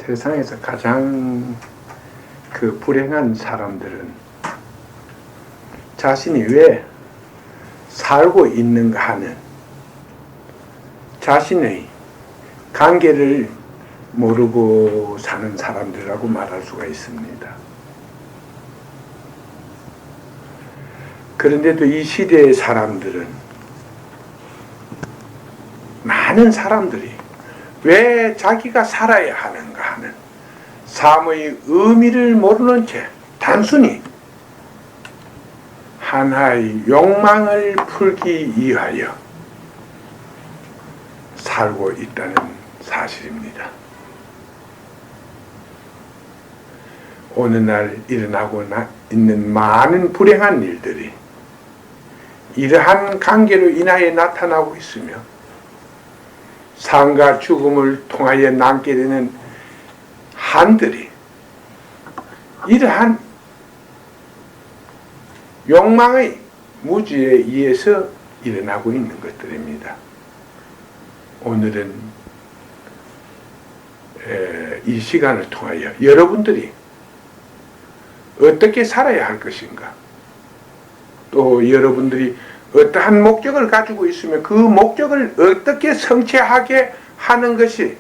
세상에서 가장 불행한 사람들은 자신이 왜 살고 있는가 하는 자신의 관계를 모르고 사는 사람들이라고 말할 수가 있습니다. 그런데도 이 시대의 사람들은, 많은 사람들이 왜 자기가 살아야 하는가 하는 삶의 의미를 모르는 채 단순히 하나의 욕망을 풀기 위하여 살고 있다는 사실입니다. 오늘날 일어나고 있는 많은 불행한 일들이 이러한 관계로 인하여 나타나고 있으며, 삶과 죽음을 통하여 남게 되는 한들이 이러한 욕망의 무지에 의해서 일어나고 있는 것들입니다. 오늘은 이 시간을 통하여 여러분들이 어떻게 살아야 할 것인가, 또 여러분들이 어떠한 목적을 가지고 있으면 그 목적을 어떻게 성취하게 하는 것이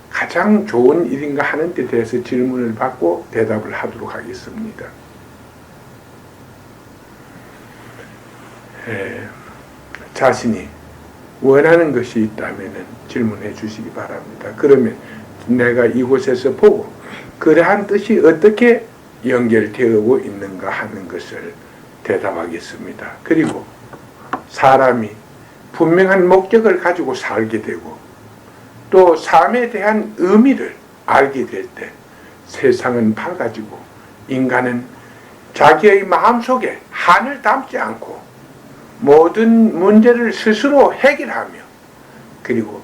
가장 좋은 일인가 하는 데 대해서 질문을 받고 대답을 하도록 하겠습니다. 자신이 원하는 것이 있다면 질문해 주시기 바랍니다. 그러면 내가 이곳에서 보고 그러한 뜻이 어떻게 연결되고 있는가 하는 것을 대답하겠습니다. 그리고 사람이 분명한 목적을 가지고 살게 되고 또 삶에 대한 의미를 알게 될 때 세상은 밝아지고 인간은 자기의 마음속에 한을 담지 않고 모든 문제를 스스로 해결하며, 그리고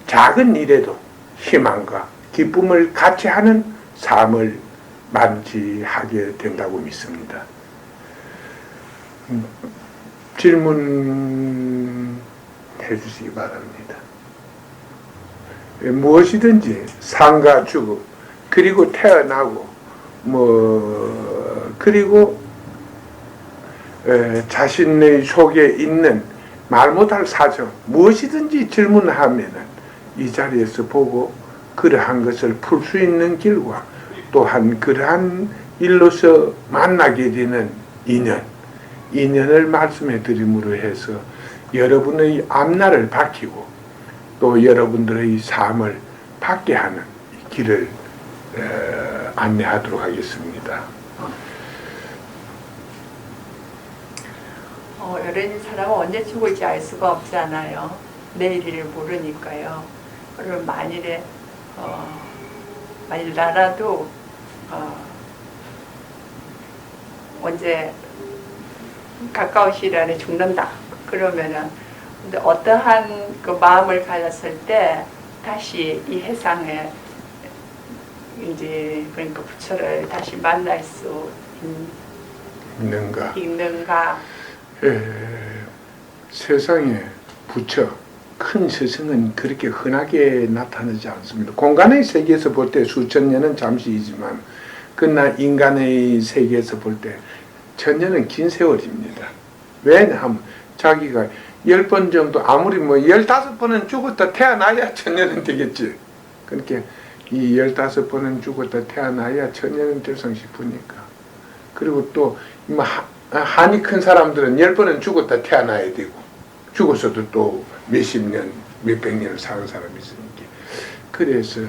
작은 일에도 희망과 기쁨을 같이 하는 삶을 만지하게 된다고 믿습니다. 질문해 주시기 바랍니다. 무엇이든지 삶과 죽음, 그리고 태어나고 그리고 자신의 속에 있는 말 못할 사정, 무엇이든지 질문하면은 이 자리에서 보고 그러한 것을 풀 수 있는 길과 또한 그러한 일로서 만나게 되는 인연을 말씀해 드림으로 해서 여러분의 앞날을 밝히고 또 여러분들의 삶을 밝게 하는 길을 안내하도록 하겠습니다. 여러 사람은 언제 죽을지 알 수가 없잖아요. 내일을 모르니까요. 그러면 만일 나라도 언제 가까운 시일 안에 죽는다 그러면은, 근데 어떠한 그 마음을 가졌을 때 다시 이 세상에 이제 그러니까 부처를 다시 만날 수 있는가? 세상에 부처, 큰 스승은 그렇게 흔하게 나타나지 않습니다. 공간의 세계에서 볼 때 수천 년은 잠시이지만 그러나 인간의 세계에서 볼 때 천년은 긴 세월입니다. 왜냐하면 자기가 10번 정도, 아무리 15번은 죽었다 태어나야 천년은 되겠지. 그러니까 이 15번은 죽었다 태어나야 천년은 될성 싶으니까. 그리고 또 한이 큰 사람들은 10번은 죽었다 태어나야 되고, 죽었어도 또 몇십 년, 몇백 년을 사는 사람이 있으니까. 그래서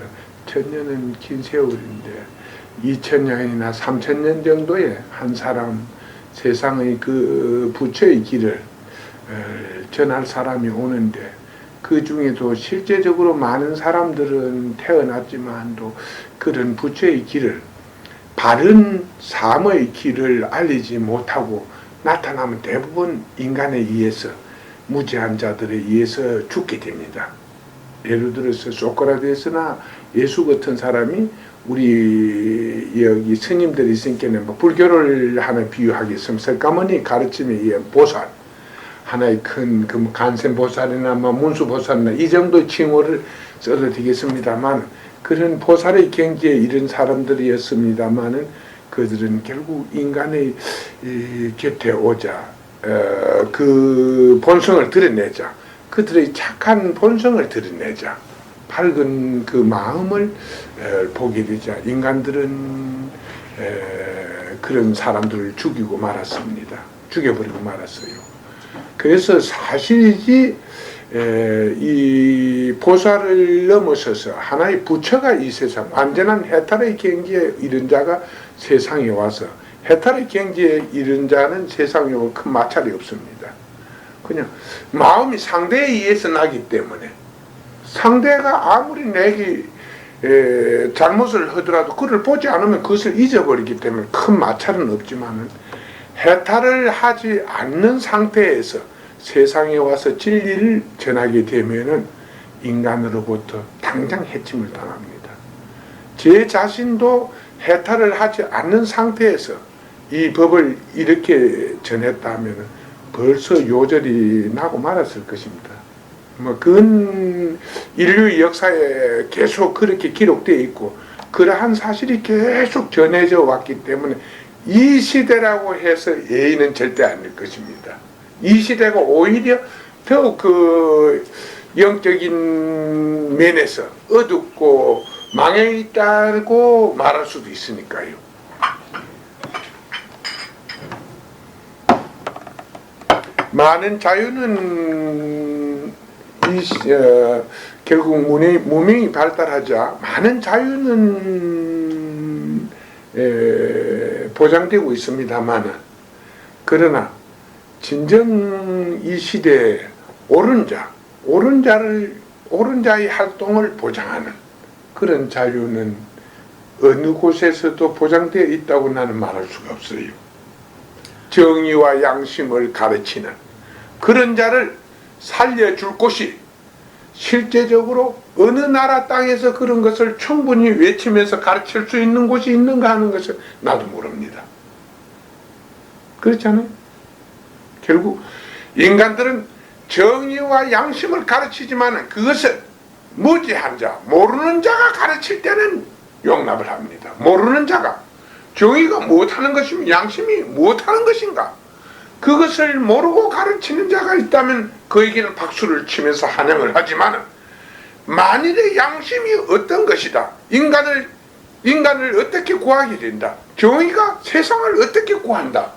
천년은 긴 세월인데 2000년이나 3000년 정도의 한 사람, 세상의 그 부처의 길을 전할 사람이 오는데, 그 중에도 실제적으로 많은 사람들은 태어났지만도 그런 부처의 길을, 바른 삶의 길을 알리지 못하고 나타나면 대부분 인간에 의해서, 무지한 자들에 의해서 죽게 됩니다. 예를 들어서 소크라테스나 예수 같은 사람이, 우리 여기 스님들이 있으니까 불교를 하나 비유하겠으면 석가모니 가르침에 의한 보살, 하나의 큰 간센보살이나 문수보살이나 이 정도 칭호를 써도 되겠습니다만, 그런 보살의 경지에 이른 사람들이었습니다마는 그들은 결국 인간의 곁에 오자 그 본성을 드러내자, 그들의 착한 본성을 드러내자, 밝은 그 마음을 보게 되자 인간들은 그런 사람들을 죽이고 말았습니다. 죽여버리고 말았어요. 그래서 사실이지 이 보살을 넘어서서 하나의 부처가 이 세상 완전한 해탈의 경지에 이른 자가 세상에 와서, 해탈의 경지에 이른 자는 세상에 오면 큰 마찰이 없습니다. 그냥 마음이 상대에 의해서 나기 때문에, 상대가 아무리 내게 잘못을 하더라도 그를 보지 않으면 그것을 잊어버리기 때문에 큰 마찰은 없지만은, 해탈을 하지 않는 상태에서 세상에 와서 진리를 전하게 되면은 인간으로부터 당장 해침을 당합니다. 제 자신도 해탈을 하지 않는 상태에서 이 법을 이렇게 전했다면 벌써 요절이 나고 말았을 것입니다. 그건 인류의 역사에 계속 그렇게 기록되어 있고 그러한 사실이 계속 전해져 왔기 때문에 이 시대라고 해서 예의는 절대 아닐 것입니다. 이 시대가 오히려 더 그 영적인 면에서 어둡고 망해 있다고 말할 수도 있으니까요. 많은 자유는 결국 문명이 발달하자 많은 자유는 보장되고 있습니다만, 그러나 진정 이 시대에 옳은 자의 활동을 보장하는 그런 자유는 어느 곳에서도 보장되어 있다고 나는 말할 수가 없어요. 정의와 양심을 가르치는 그런 자를 살려줄 곳이 실제적으로 어느 나라 땅에서 그런 것을 충분히 외치면서 가르칠 수 있는 곳이 있는가 하는 것을 나도 모릅니다. 그렇잖아요. 결국 인간들은 정의와 양심을 가르치지만 그것을 무지한 자, 모르는 자가 가르칠 때는 용납을 합니다. 모르는 자가 정의가 무엇하는 것이며 양심이 무엇하는 것인가, 그것을 모르고 가르치는 자가 있다면 그에게는 박수를 치면서 환영을 하지만, 만일의 양심이 어떤 것이다, 인간을 어떻게 구하게 된다, 정의가 세상을 어떻게 구한다,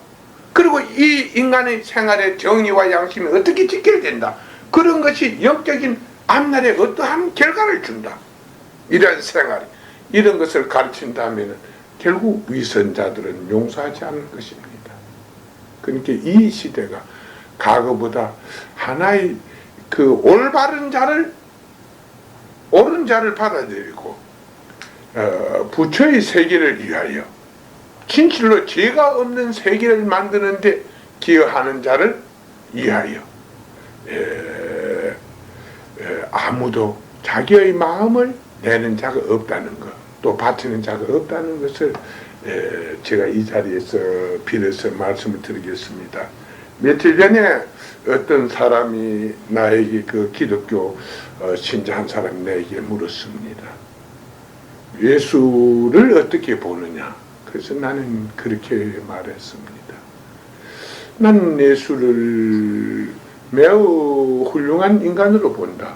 그리고 이 인간의 생활에 정의와 양심이 어떻게 지켜진다, 그런 것이 영적인 앞날에 어떠한 결과를 준다, 이런 생활, 이런 것을 가르친다면 결국 위선자들은 용서하지 않을 것입니다. 그러니까 이 시대가 과거보다 하나의 그 올바른 자를, 옳은 자를 받아들이고 부처의 세계를 위하여 진실로 죄가 없는 세계를 만드는데 기여하는 자를 위하여 아무도 자기의 마음을 내는 자가 없다는 것, 또 바치는 자가 없다는 것을 제가 이 자리에서 빌어서 말씀을 드리겠습니다. 며칠 전에 어떤 사람이 나에게, 그 기독교 신자 한 사람이 나에게 물었습니다. 예수를 어떻게 보느냐? 그래서 나는 그렇게 말했습니다. 나는 예수를 매우 훌륭한 인간으로 본다.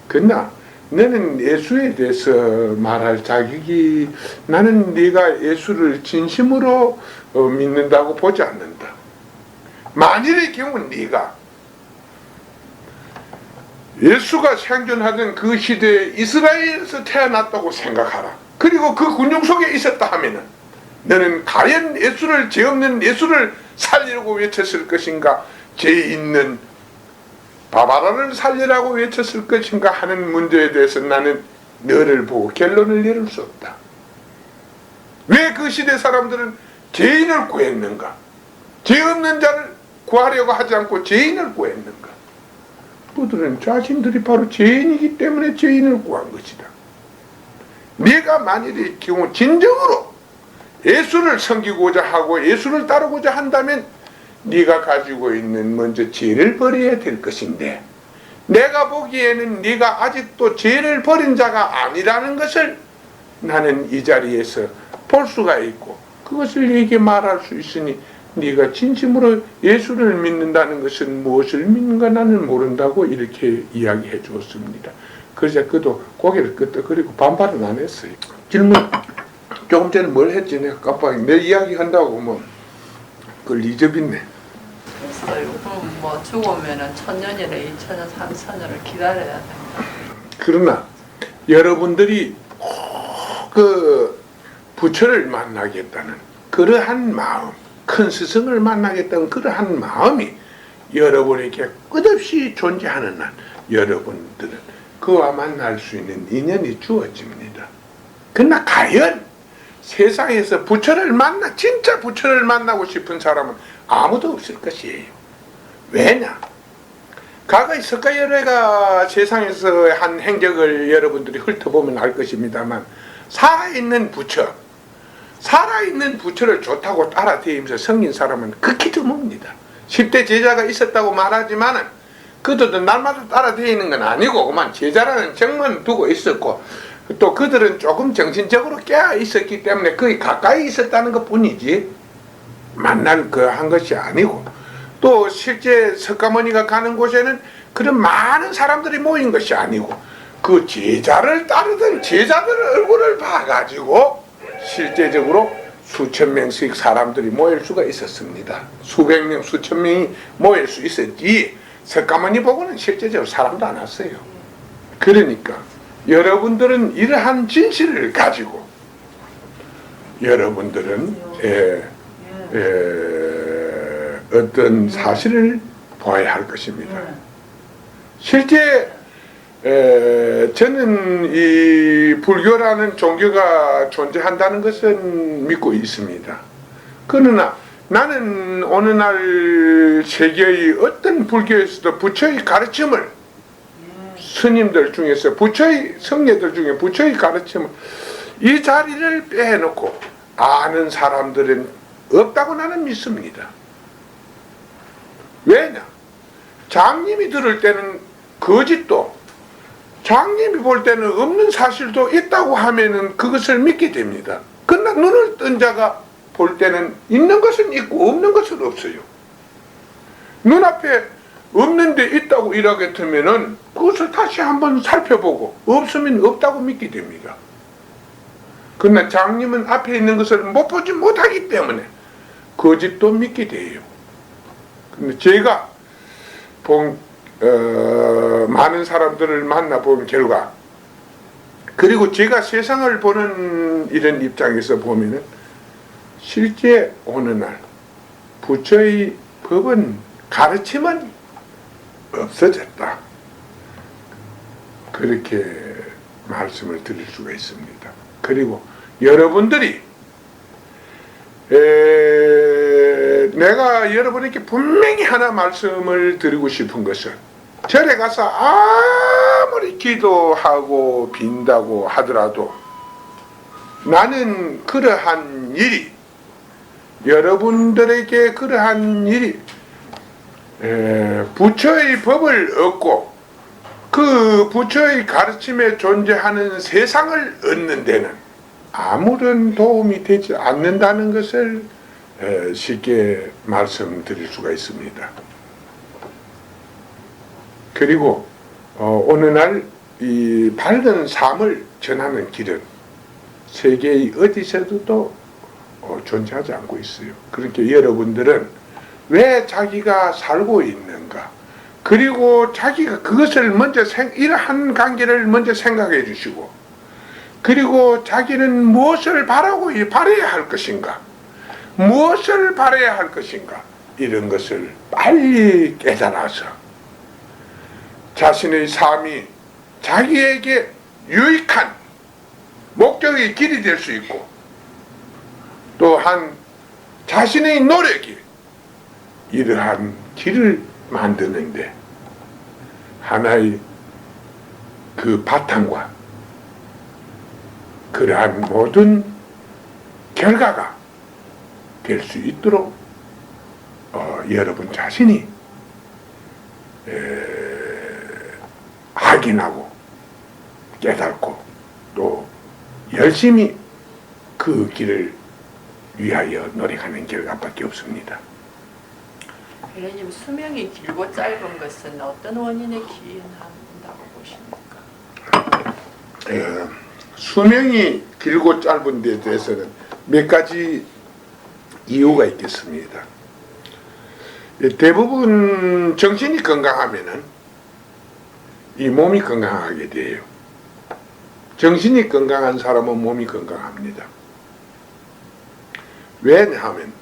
그러나 너는 예수에 대해서 말할 자격이, 나는 네가 예수를 진심으로 믿는다고 보지 않는다. 만일의 경우 네가 예수가 생존하던 그 시대에 이스라엘에서 태어났다고 생각하라. 그리고 그 군중 속에 있었다 하면은 너는 과연 예수를, 죄 없는 예수를 살리려고 외쳤을 것인가, 죄 있는 바바라를 살리라고 외쳤을 것인가 하는 문제에 대해서 나는 너를 보고 결론을 내릴 수 없다. 왜 그 시대 사람들은 죄인을 구했는가? 죄 없는 자를 구하려고 하지 않고 죄인을 구했는가? 그들은 자신들이 바로 죄인이기 때문에 죄인을 구한 것이다. 네가 만일의 경우 진정으로 예수를 섬기고자 하고 예수를 따르고자 한다면 네가 가지고 있는 먼저 죄를 버려야 될 것인데, 내가 보기에는 네가 아직도 죄를 버린 자가 아니라는 것을 나는 이 자리에서 볼 수가 있고, 그것을 네게 말할 수 있으니 네가 진심으로 예수를 믿는다는 것은 무엇을 믿는가 나는 모른다고 이렇게 이야기해 주었습니다. 그러자 그도 고개를 끄덕거리고 반발은 안 했어요. 질문 조금 전에 뭘 했지? 내가 깜빡이 내 이야기 한다고 뭐 그걸 잊어버렸네. 했어요. 그럼 뭐 죽으면은 1000년이래 2000년 3000년을 기다려야 된다. 그러나 여러분들이 그 부처를 만나겠다는 그러한 마음, 큰 스승을 만나겠다는 그러한 마음이 여러분에게 끝없이 존재하는 한 여러분들은 그와 만날 수 있는 인연이 주어집니다. 그러나 과연 세상에서 부처를 진짜 부처를 만나고 싶은 사람은 아무도 없을 것이에요. 왜냐? 과거의 석가열애가 세상에서 한 행적을 여러분들이 훑어보면 알 것입니다만, 살아있는 부처를 좋다고 따라다니면서 섬긴 사람은 극히 드뭅니다. 10대 제자가 있었다고 말하지만은 그들도 날마다 따라다니는 건 아니고 그만 제자라는 정만 두고 있었고, 또 그들은 조금 정신적으로 깨어 있었기 때문에 거의 가까이 있었다는 것 뿐이지 만날 한 것이 아니고, 또 실제 석가모니가 가는 곳에는 그런 많은 사람들이 모인 것이 아니고 그 제자를 따르던 제자들 얼굴을 봐가지고 실제적으로 수천 명씩 사람들이 모일 수가 있었습니다. 수백 명, 수천 명이 모일 수 있었지 석가모니 보고는 실제적으로 사람도 안 왔어요. 그러니까 여러분들은 이러한 진실을 가지고 여러분들은 어떤 사실을 보아야 할 것입니다. 실제 저는 이 불교라는 종교가 존재한다는 것은 믿고 있습니다. 그러나 나는 어느 날 세계의 어떤 불교에서도 부처의 가르침을 스님들 중에서 부처의 성례들 중에 부처의 가르침을 이 자리를 빼놓고 아는 사람들은 없다고 나는 믿습니다. 왜냐? 장님이 들을 때는 거짓도, 장님이 볼 때는 없는 사실도 있다고 하면은 그것을 믿게 됩니다. 그러나 눈을 뜬 자가 볼 때는 있는 것은 있고 없는 것은 없어요. 눈앞에 없는데 있다고 이야기하면은 그것을 다시 한번 살펴보고 없으면 없다고 믿게 됩니다. 그러나 장님은 앞에 있는 것을 못 보지 못하기 때문에 거짓도 믿게 돼요. 근데 제가 본 많은 사람들을 만나본 결과, 그리고 제가 세상을 보는 이런 입장에서 보면은 실제 어느 날 부처의 법은 가르침은 없어졌다, 그렇게 말씀을 드릴 수가 있습니다. 그리고 여러분들이 내가 여러분에게 분명히 하나 말씀을 드리고 싶은 것은, 절에 가서 아무리 기도하고 빈다고 하더라도 나는 그러한 일이, 여러분들에게 그러한 일이 부처의 법을 얻고 그 부처의 가르침에 존재하는 세상을 얻는 데는 아무런 도움이 되지 않는다는 것을 쉽게 말씀드릴 수가 있습니다. 그리고 어느 날 이 밝은 삶을 전하는 길은 세계의 어디서도 존재하지 않고 있어요. 그러니까 여러분들은 왜 자기가 살고 있는가, 그리고 자기가 그것을 먼저 이러한 관계를 먼저 생각해 주시고, 그리고 자기는 무엇을 바라야 할 것인가, 무엇을 바라야 할 것인가, 이런 것을 빨리 깨달아서 자신의 삶이 자기에게 유익한 목적의 길이 될 수 있고, 또한 자신의 노력이 이러한 길을 만드는데 하나의 그 바탕과 그러한 모든 결과가 될 수 있도록 여러분 자신이 확인하고 깨닫고 또 열심히 그 길을 위하여 노력하는 결과밖에 없습니다. 교수님, 수명이 길고 짧은 것은 어떤 원인에 기인한다고 보십니까? 수명이 길고 짧은 데 대해서는 몇 가지 이유가 있겠습니다. 대부분 정신이 건강하면은 이 몸이 건강하게 돼요. 정신이 건강한 사람은 몸이 건강합니다. 왜냐하면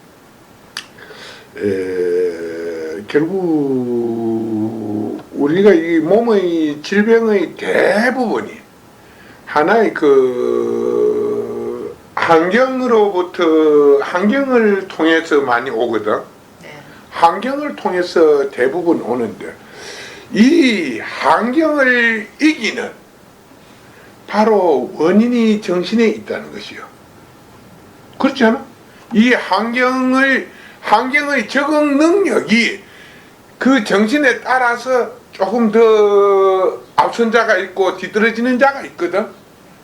결국 우리가 이 몸의 질병의 대부분이 하나의 그 환경을 통해서 많이 오거든. 네. 환경을 통해서 대부분 오는데 이 환경을 이기는 바로 원인이 정신에 있다는 것이요. 그렇지 않아? 이 환경의 적응 능력이 그 정신에 따라서 조금 더 앞선 자가 있고 뒤떨어지는 자가 있거든.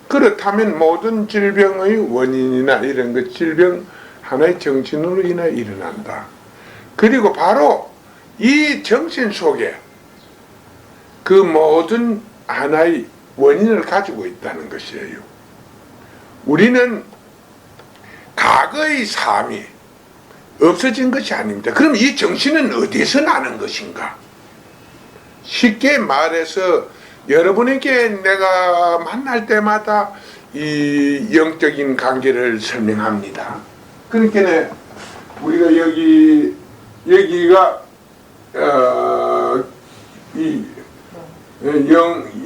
그렇다면 모든 질병의 원인이나 이런 것, 질병 하나의 정신으로 인해 일어난다. 그리고 바로 이 정신 속에 그 모든 하나의 원인을 가지고 있다는 것이에요. 우리는 과거의 삶이 없어진 것이 아닙니다. 그럼 이 정신은 어디에서 나는 것인가? 쉽게 말해서 여러분에게 내가 만날 때마다 이 영적인 관계를 설명합니다. 그러니까 우리가 여기가 이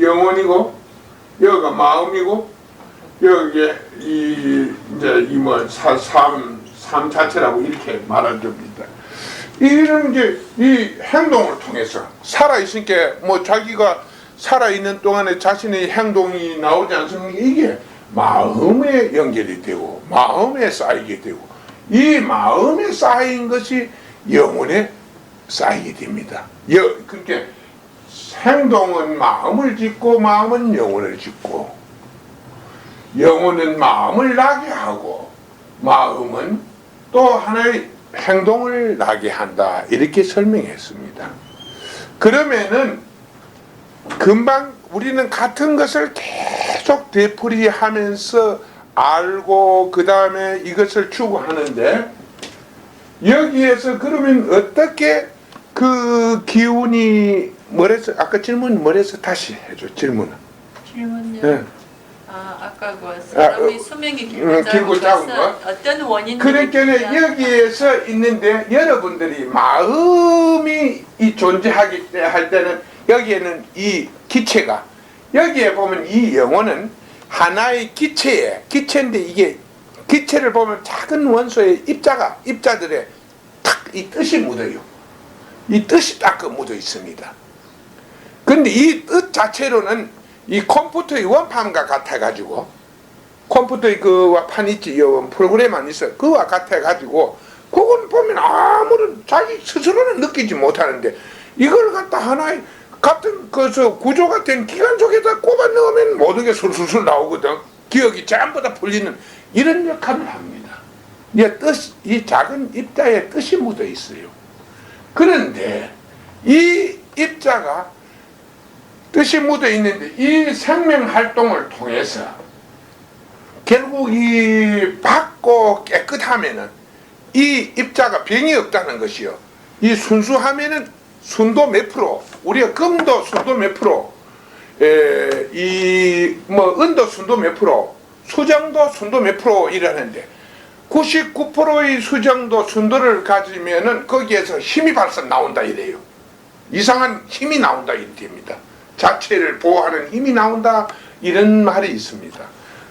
영혼이고 여기가 마음이고 여기에 삶 자체라고 이렇게 말합니다. 이런 이제 이 행동을 통해서 살아있으니까 뭐 자기가 살아있는 동안에 자신의 행동이 나오지 않습니까? 이게 마음에 연결이 되고 마음에 쌓이게 되고 이 마음에 쌓인 것이 영혼에 쌓이게 됩니다. 그러니까 행동은 마음을 짓고 마음은 영혼을 짓고 영혼은 마음을 나게 하고 마음은 또 하나의 행동을 나게 한다. 이렇게 설명했습니다. 그러면은 금방 우리는 같은 것을 계속 되풀이하면서 알고 그 다음에 이것을 추구하는데 여기에서 그러면 어떻게 그 기운이 뭐랬어? 아까 질문 뭐랬어? 다시 해줘. 질문은. 질문요? 네. 아까 그 사람이 수명이 길고 길고 짧은 짧은 것은 어떤 원인이 그러니까 여기에서 있는데 여러분들이 마음이 이 존재하기 할 때는 여기에는 이 기체가 여기에 보면 이 영혼은 하나의 기체인데 이게 기체를 보면 작은 원소의 입자들의 탁 이 뜻이 묻어요. 이 뜻이 딱 묻어 있습니다. 근데 이 뜻 자체로는 이 컴퓨터의 원판과 같아가지고 컴퓨터의 그 판 있지, 프로그램 안 있어. 그와 같아가지고 그건 보면 아무런 자기 스스로는 느끼지 못하는데 이걸 갖다 하나의 같은 구조가 된 기관 속에다 꼽아 넣으면 모든 게 술술술 나오거든. 기억이 전부 다 풀리는 이런 역할을 합니다. 이 작은 입자에 뜻이 묻어 있어요. 그런데 이 입자가 뜻이 묻어 있는데 이 생명 활동을 통해서 결국 이 밝고 깨끗하면은 이 입자가 병이 없다는 것이요. 이 순수하면은 순도 몇 프로, 우리가 금도 순도 몇 프로, 은도 순도 몇 프로, 수정도 순도 몇 프로 이러는데 99%의 수정도 순도를 가지면은 거기에서 힘이 발산 나온다 이래요. 이상한 힘이 나온다 이랍니다. 자체를 보호하는 힘이 나온다 이런 말이 있습니다.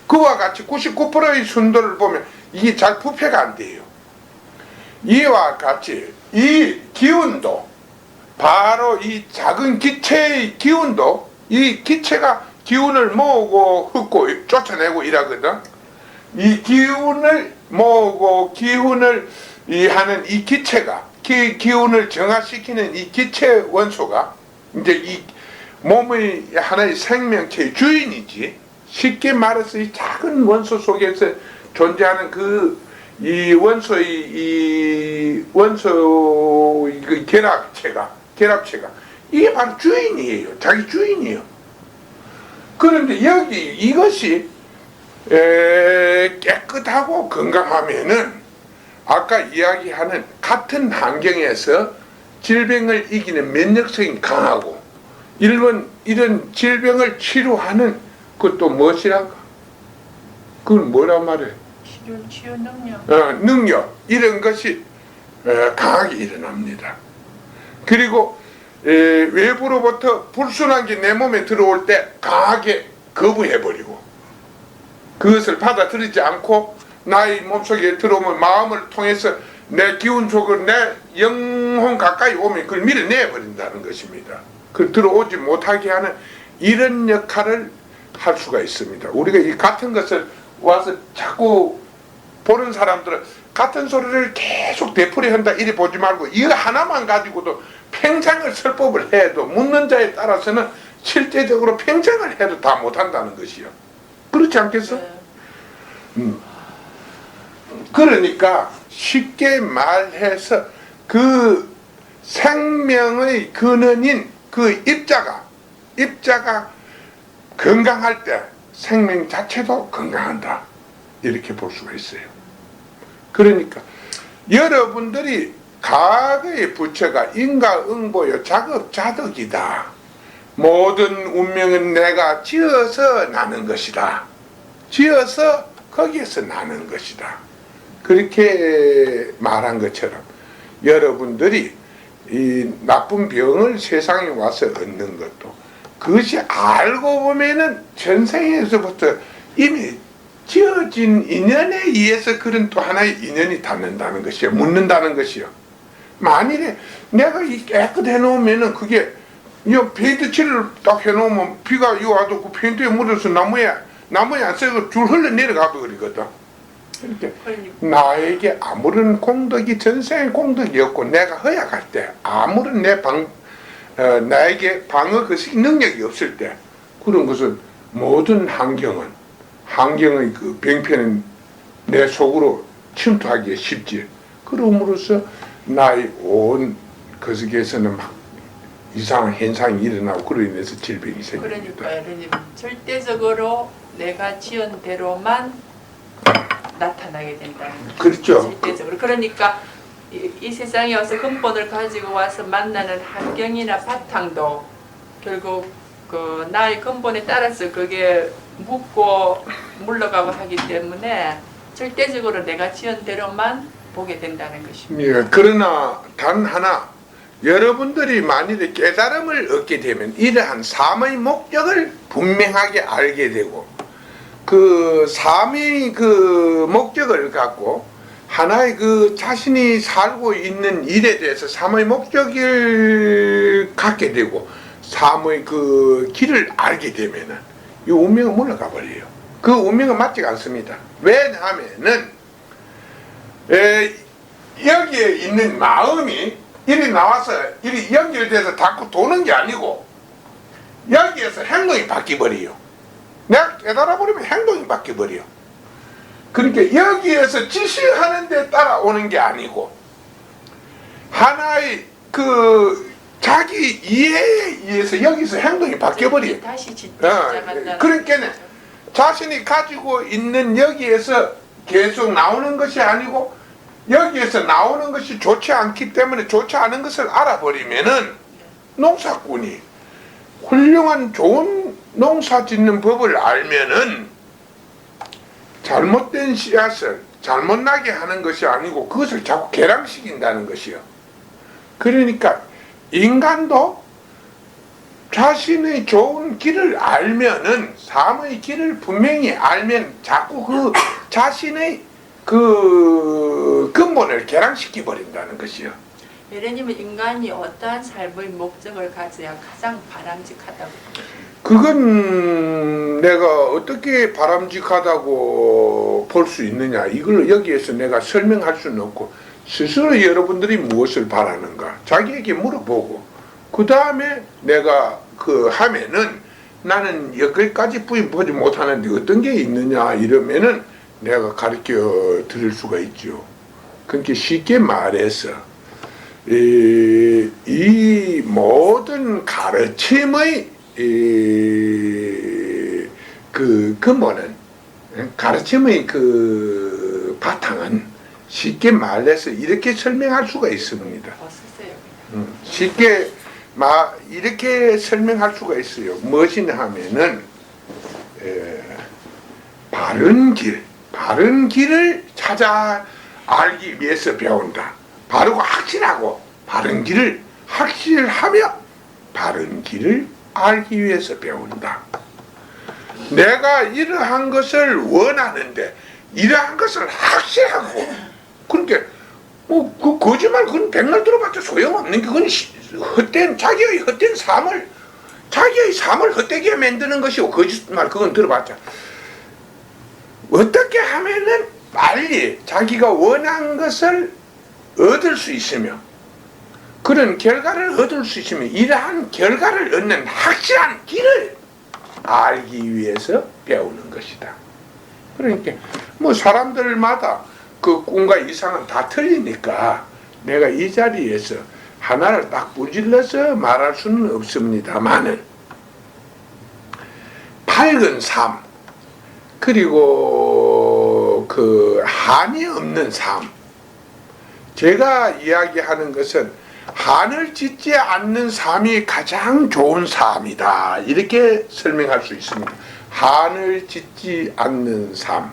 그와 같이 99%의 순도를 보면 이게 잘 부패가 안 돼요. 이와 같이 이 기운도 바로 이 작은 기체의 기운도 이 기체가 기운을 모으고 흩고 쫓아내고 이러거든. 이 기운을 모으고 기운을 하는 이 기체가 기운을 정화시키는 이 기체 원소가 이제 이 몸의 하나의 생명체의 주인이지. 쉽게 말해서 이 작은 원소 속에서 존재하는 이 원소의 그 결합체가 이게 바로 주인이에요. 자기 주인이에요. 그런데 이것이 깨끗하고 건강하면은 아까 이야기하는 같은 환경에서 질병을 이기는 면역성이 강하고 이런 질병을 치료하는 그것도 무엇이랄까? 그건 뭐란 말이에요? 치료 능력. 능력 이런 것이 강하게 일어납니다. 그리고 외부로부터 불순한 게 내 몸에 들어올 때 강하게 거부해버리고 그것을 받아들이지 않고 나의 몸속에 들어오면 마음을 통해서 내 기운 속으로 내 영혼 가까이 오면 그걸 밀어내버린다는 것입니다. 그 들어오지 못하게 하는 이런 역할을 할 수가 있습니다. 우리가 이 같은 것을 와서 자꾸 보는 사람들은 같은 소리를 계속 되풀이한다 이리 보지 말고 이거 하나만 가지고도 평생을 설법을 해도 묻는 자에 따라서는 실제적으로 평생을 해도 다 못한다는 것이요. 그렇지 않겠어? 네. 그러니까 쉽게 말해서 그 생명의 근원인 그 입자가 건강할 때 생명 자체도 건강한다. 이렇게 볼 수가 있어요. 그러니까 여러분들이 과거의 부처가 인과응보요 자급자덕이다. 모든 운명은 내가 지어서 나는 것이다. 지어서 거기에서 나는 것이다. 그렇게 말한 것처럼 여러분들이 이 나쁜 병을 세상에 와서 얻는 것도 그것이 알고 보면은 전생에서부터 이미 지어진 인연에 의해서 그런 또 하나의 인연이 닿는다는 것이요. 묻는다는 것이요. 만일에 내가 이 깨끗해 놓으면은 그게 이 페인트칠을 딱 해놓으면 비가 와도 그 페인트에 묻어서 나무에 안 썩어 줄 흘러 내려가 버리거든. 이렇게 나에게 아무런 공덕이 전생의 공덕이 없고 내가 허약할 때 아무런 나에게 방어 그 능력이 없을 때 그런 것은 모든 환경의 그 병폐는 내 속으로 침투하기가 쉽지. 그럼으로써 나의 온 거석에서는 막 이상한 현상이 일어나고 그로 인해서 질병이 생깁니다. 그러니까 절대적으로 내가 지은 대로만 나타나게 된다는 거죠. 그렇죠. 실제적으로. 그러니까 이 세상에 와서 근본을 가지고 와서 만나는 환경이나 바탕도 결국 그 나의 근본에 따라서 그게 묻고 물러가고 하기 때문에 절대적으로 내가 지은 대로만 보게 된다는 것입니다. 예, 그러나 단 하나 여러분들이 만일에 깨달음을 얻게 되면 이러한 삶의 목적을 분명하게 알게 되고 그 삶의 그 목적을 갖고 하나의 그 자신이 살고 있는 일에 대해서 삶의 목적을 갖게 되고 삶의 그 길을 알게 되면은 이 운명은 물러가 버려요. 그 운명은 맞지가 않습니다. 왜냐하면은 여기에 있는 마음이 이리 나와서 이리 연결돼서 자꾸 도는 게 아니고 여기에서 행동이 바뀌어버려요. 내가 깨달아버리면 행동이 바뀌어버려요. 그러니까 여기에서 지시하는 데 따라오는 게 아니고 하나의 그 자기 이해에 의해서 여기서 행동이 바뀌어버려요. 다시 시작한다는 그러니까 자신이 가지고 있는 여기에서 계속 나오는 것이 아니고 여기에서 나오는 것이 좋지 않기 때문에 좋지 않은 것을 알아버리면은 농사꾼이 훌륭한 좋은 농사 짓는 법을 알면은 잘못된 씨앗을 잘못 나게 하는 것이 아니고 그것을 자꾸 개량시킨다는 것이요. 그러니까 인간도 자신의 좋은 길을 알면은 삶의 길을 분명히 알면 자꾸 그 자신의 그 근본을 개량시켜 버린다는 것이요. 예레님은 인간이 어떠한 삶의 목적을 가져야 가장 바람직하다고? 그건 내가 어떻게 바람직하다고 볼 수 있느냐 이걸 여기에서 내가 설명할 수는 없고 스스로 여러분들이 무엇을 바라는가 자기에게 물어보고 그 다음에 내가 그 하면은 나는 여기까지 뿌리 보지 못하는데 어떤 게 있느냐 이러면은 내가 가르쳐 드릴 수가 있죠. 그러니까 쉽게 말해서 이 모든 가르침의 그 근본은, 가르침의 그 바탕은 쉽게 말해서 이렇게 설명할 수가 있습니다. 쓰세요. 쉽게 이렇게 설명할 수가 있어요. 무엇이냐 하면은 바른 길을 찾아 알기 위해서 배운다. 바르고 확실하고 바른 길을 확실하며 바른 길을 알기 위해서 배운다. 내가 이러한 것을 원하는데 이러한 것을 확실하고, 그러니까 그 거짓말 그건 백날 들어봤자 소용없는 게, 그건 헛된 자기의 헛된 삶을 헛되게 만드는 것이고, 거짓말 그건 들어봤자 어떻게 하면은 빨리 자기가 원한 것을 얻을 수 있으며 그런 결과를 얻을 수 있으며 이러한 결과를 얻는 확실한 길을 알기 위해서 배우는 것이다. 그러니까 뭐 사람들마다 그 꿈과 이상은 다 틀리니까 내가 이 자리에서 하나를 딱 부질러서 말할 수는 없습니다만은, 밝은 삶 그리고 그 한이 없는 삶, 제가 이야기하는 것은 한을 짓지 않는 삶이 가장 좋은 삶이다, 이렇게 설명할 수 있습니다. 한을 짓지 않는 삶.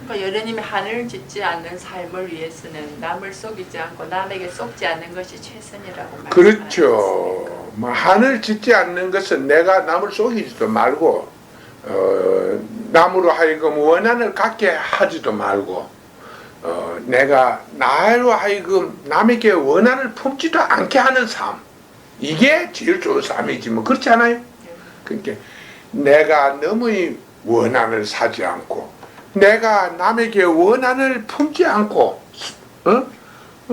그러니까 여러님이 한을 짓지 않는 삶을 위해서는 남을 속이지 않고 남에게 속지 않는 것이 최선이라고 말씀하셨습니다. 그렇죠. 뭐 한을 짓지 않는 것은 내가 남을 속이지도 말고 남으로 하여금 원한을 갖게 하지도 말고 내가 나로 하여금 남에게 원한을 품지도 않게 하는 삶, 이게 제일 좋은 삶이지 뭐, 그렇지 않아요? 그러니까 내가 남의 원한을 사지 않고 내가 남에게 원한을 품지 않고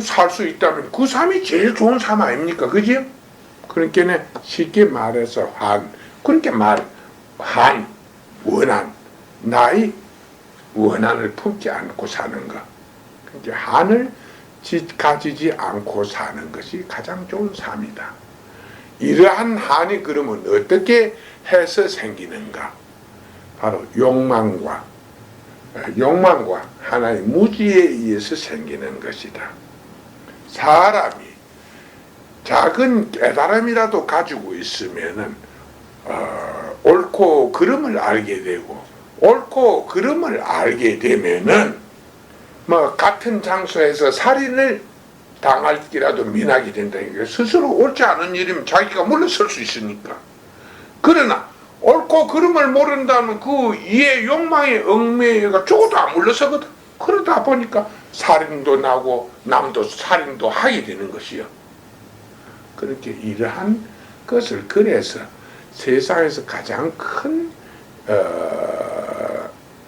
살 수 있다면 그 삶이 제일 좋은 삶 아닙니까? 그지? 그러니까 쉽게 말해서 그렇게 원한, 나의 원한을 품지 않고 사는 것, 그러니까 한을 가지지 않고 사는 것이 가장 좋은 삶이다. 이러한 한이 그러면 어떻게 해서 생기는가? 바로 욕망과 하나의 무지에 의해서 생기는 것이다. 사람이 작은 깨달음이라도 가지고 있으면은 옳고 그름을 알게 되고, 옳고 그름을 알게 되면은 뭐 같은 장소에서 살인을 당할지라도 민하게 된다니까. 스스로 옳지 않은 일이면 자기가 물러설 수 있으니까. 그러나 옳고 그름을 모른다면 그 이의 욕망에 얽매여가 죽어도 안 물러서거든. 그러다 보니까 살인도 나고 남도 살인도 하게 되는 것이요. 그렇게 이러한 것을, 그래서 세상에서 가장 큰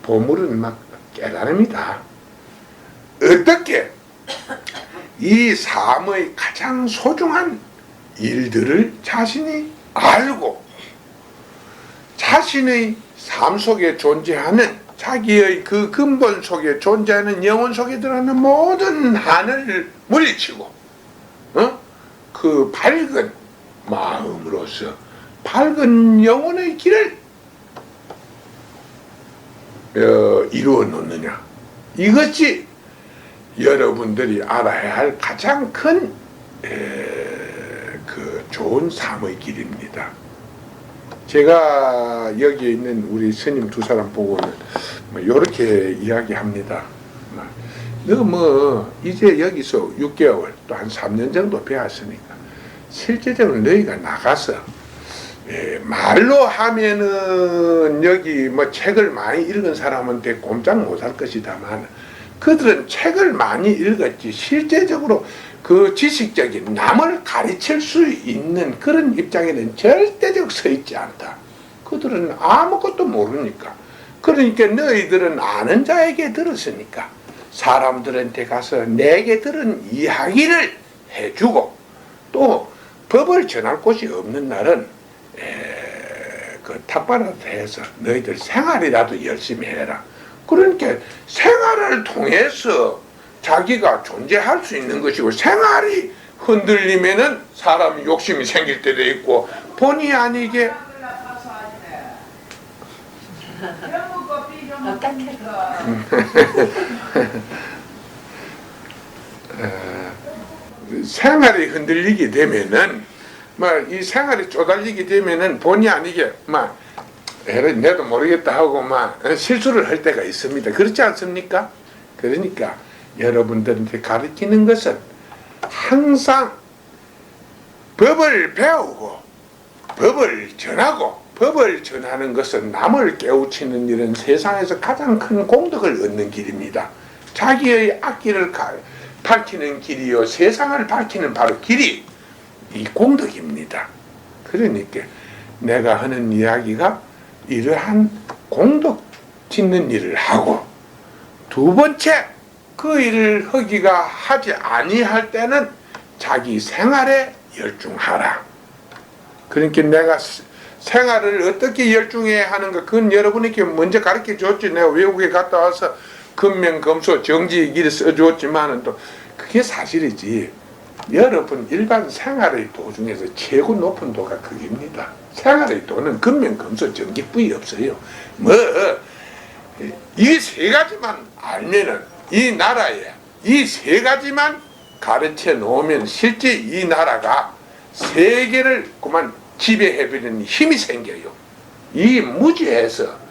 보물은 막 깨달음이다. 어떻게 이 삶의 가장 소중한 일들을 자신이 알고 자신의 삶 속에 존재하는, 자기의 그 근본 속에 존재하는 영혼 속에 들어가는 모든 한을 물리치고 그 밝은 마음으로서 밝은 영혼의 길을 이루어 놓느냐, 이것이 여러분들이 알아야 할 가장 큰 그 좋은 삶의 길입니다. 제가 여기에 있는 우리 스님 두 사람 보고는 뭐 이렇게 이야기합니다. 너 뭐 이제 여기서 6개월 또 한 3년 정도 배웠으니까 실제적으로 너희가 나가서 말로 하면은 여기 뭐 책을 많이 읽은 사람한테 꼼짝 못할 것이다만, 그들은 책을 많이 읽었지 실제적으로 그 지식적인 남을 가르칠 수 있는 그런 입장에는 절대적 서 있지 않다. 그들은 아무것도 모르니까. 그러니까 너희들은 아는 자에게 들었으니까 사람들한테 가서 내게 들은 이야기를 해주고 또 법을 전할 곳이 없는 날은 그 탁발라도 해서 너희들 생활이라도 열심히 해라. 그러니까 생활을 통해서 자기가 존재할 수 있는 것이고, 생활이 흔들리면은 사람이 욕심이 생길 때도 있고, 본의 아니게 생활이 흔들리게 되면은 이 생활이 쪼달리게 되면은 본의 아니게 내도 모르겠다 하고 실수를 할 때가 있습니다. 그렇지 않습니까? 그러니까 여러분들한테 가르치는 것은 항상 법을 배우고 법을 전하고, 법을 전하는 것은 남을 깨우치는 일은 세상에서 가장 큰 공덕을 얻는 길입니다. 자기의 앞길을 밝히는 길이요, 세상을 밝히는 바로 길이 이 공덕입니다. 그러니까 내가 하는 이야기가 이러한 공덕 짓는 일을 하고, 두 번째, 그 일을 하지 아니할 때는 자기 생활에 열중하라. 그러니까 내가 생활을 어떻게 열중해야 하는가, 그건 여러분에게 먼저 가르쳐 줬지. 내가 외국에 갔다 와서 근면검소 정직을 써줬지만은 또 그게 사실이지. 여러분 일반 생활의 도 중에서 최고 높은 도가 그겁니다. 생활의 도는 근면검소 정직뿐이 없어요. 이 세 가지만 알면은 이 나라에 이 세 가지만 가르쳐 놓으면 실제 이 나라가 세계를 그만 지배해버리는 힘이 생겨요. 이 무지해서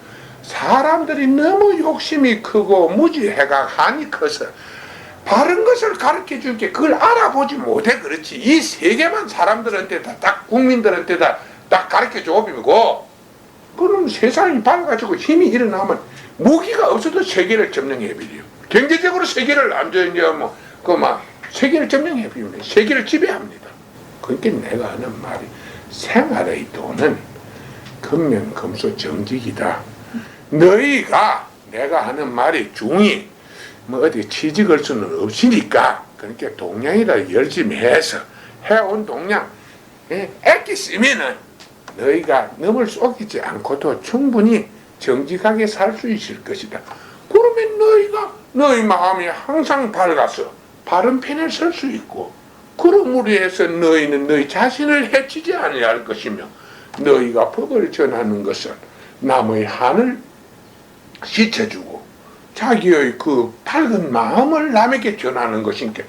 사람들이 너무 욕심이 크고 무지해가 한이 커서 바른 것을 가르쳐 줄게 그걸 알아보지 못해. 그렇지. 이 세 개만 사람들한테 딱 국민들한테 딱 가르쳐 줘버리고, 그럼 세상이 밝아지고 힘이 일어나면 무기가 없어도 세계를 점령해버려요. 경제적으로 세계를 세계를 점령해버립니다. 세계를 지배합니다. 그러니까 내가 하는 말이 생활의 도는 근면검소 정직이다. 너희가 내가 하는 말이 중이 어디 취직할 수는 없으니까, 그러니까 동양이라 열심히 해서 해온 동양 애기 쓰면은 너희가 너무 속이지 않고도 충분히 정직하게 살 수 있을 것이다. 그러면 너희 마음이 항상 밝아서 바른 편에 설 수 있고, 그러므로 해서 너희는 너희 자신을 해치지 아니할 것이며, 너희가 법을 전하는 것은 남의 한을 씻어주고 자기의 그 밝은 마음을 남에게 전하는 것이니까,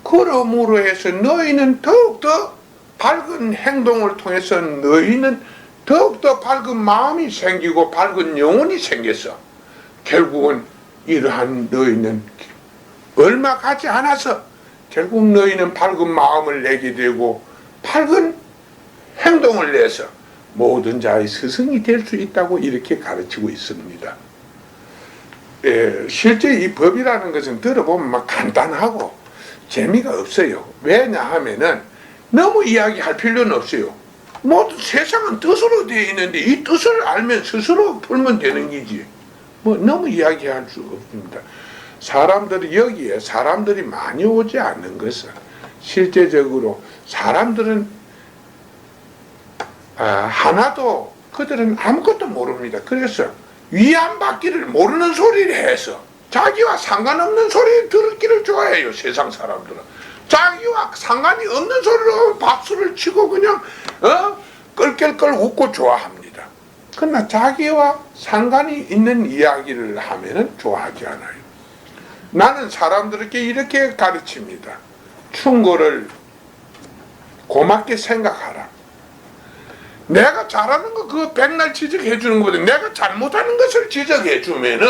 그러므로 해서 너희는 더욱더 밝은 행동을 통해서 너희는 더욱더 밝은 마음이 생기고 밝은 영혼이 생겨서 결국은 이러한 너희는 얼마 가지 않아서 결국 너희는 밝은 마음을 내게 되고 밝은 행동을 내서 모든 자의 스승이 될 수 있다고 이렇게 가르치고 있습니다. 실제 이 법이라는 것은 들어보면 막 간단하고 재미가 없어요. 왜냐하면은 너무 이야기할 필요는 없어요. 모든 세상은 뜻으로 되어 있는데 이 뜻을 알면 스스로 풀면 되는 거지. 너무 이야기할 수 없습니다. 여기에 사람들이 많이 오지 않는 것은 실제적으로 사람들은 하나도 그들은 아무것도 모릅니다. 그래서 위안받기를 모르는 소리를 해서 자기와 상관없는 소리 들을 기를 좋아해요. 세상 사람들은 자기와 상관이 없는 소리로 박수를 치고 그냥 껄껄껄 웃고 좋아합니다. 그러나 자기와 상관이 있는 이야기를 하면은 좋아하지 않아요. 나는 사람들에게 이렇게 가르칩니다. 충고를 고맙게 생각하라. 내가 잘하는 거 그거 백날 지적해 주는 것보다 내가 잘못하는 것을 지적해 주면은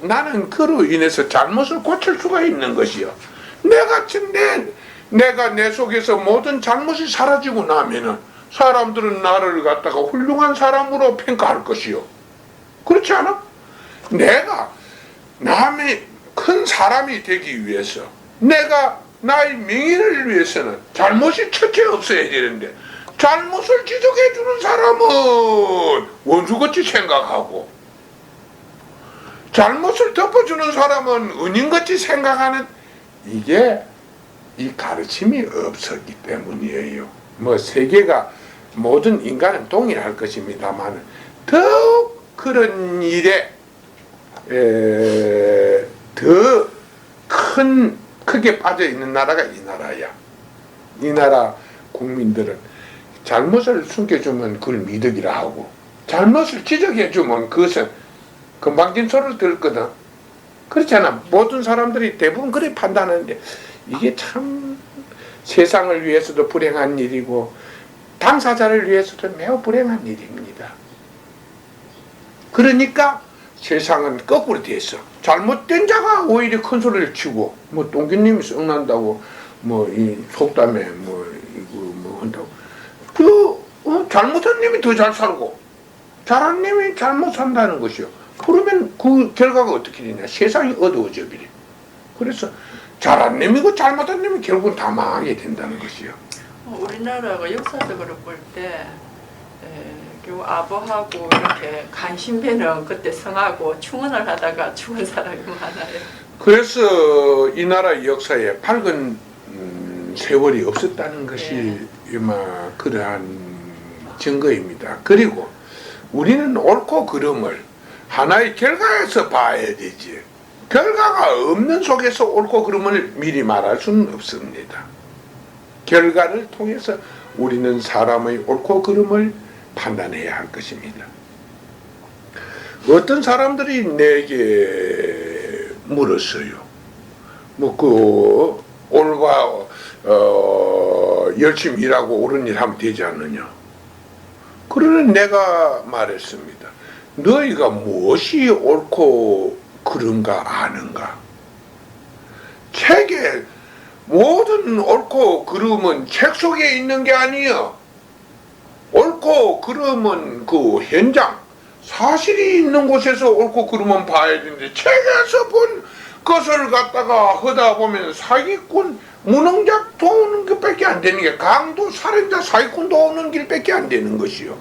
나는 그로 인해서 잘못을 고칠 수가 있는 것이요. 내가 내 속에서 모든 잘못이 사라지고 나면은 사람들은 나를 갖다가 훌륭한 사람으로 평가할 것이요. 그렇지 않아? 내가 남의 큰 사람이 되기 위해서 내가 나의 명예를 위해서는 잘못이 첫째 없어야 되는데 잘못을 지적해 주는 사람은 원수같이 생각하고 잘못을 덮어주는 사람은 은인같이 생각하는 이게 이 가르침이 없었기 때문이에요. 뭐 세계가 모든 인간은 동일할 것입니다만 더욱 그런 일에 더 크게 빠져 있는 나라가 이 나라야. 이 나라 국민들은 잘못을 숨겨주면 그걸 미덕이라 하고 잘못을 지적해주면 그것은 금방진 소리를 들거든. 그렇잖아. 모든 사람들이 대부분 그렇게 판단하는데 이게 참 세상을 위해서도 불행한 일이고 당사자를 위해서도 매우 불행한 일입니다. 그러니까 세상은 거꾸로 돼 있어. 잘못된 자가 오히려 큰 소리를 치고 뭐 동규님이 썩난다고 뭐 이 속담에 뭐 이거 뭐 한다고 잘못한 님이 더 잘 살고 잘한 님이 잘못 산다는 것이요. 그러면 그 결과가 어떻게 되냐? 세상이 어두워져 버려. 그래서 잘한 님이고 잘못한 님이 결국은 다 망하게 된다는 것이요. 우리나라가 역사적으로 볼 때 결국 아버하고 이렇게 간신배는 그때 성하고 충언을 하다가 죽은 사람이 많아요. 그래서 이 나라 역사에 밝은 세월이 없었다는 것이 그러한 증거입니다. 그리고 우리는 옳고 그름을 하나의 결과에서 봐야 되지. 결과가 없는 속에서 옳고 그름을 미리 말할 수는 없습니다. 결과를 통해서 우리는 사람의 옳고 그름을 판단해야 할 것입니다. 어떤 사람들이 내게 물었어요. 뭐 올바 열심히 일하고 옳은 일 하면 되지 않느냐. 그러는 내가 말했습니다. 너희가 무엇이 옳고 그른가 아는가? 책에 모든 옳고 그름은 책 속에 있는 게 아니여. 옳고 그름은 그 현장, 사실이 있는 곳에서 옳고 그름은 봐야 되는데 책에서 본 것을 갖다가 하다 보면 사기꾼, 무능자 도우는 것밖에 안 되는 게 강도, 살인자, 사기꾼 도우는 길밖에 안 되는 것이요.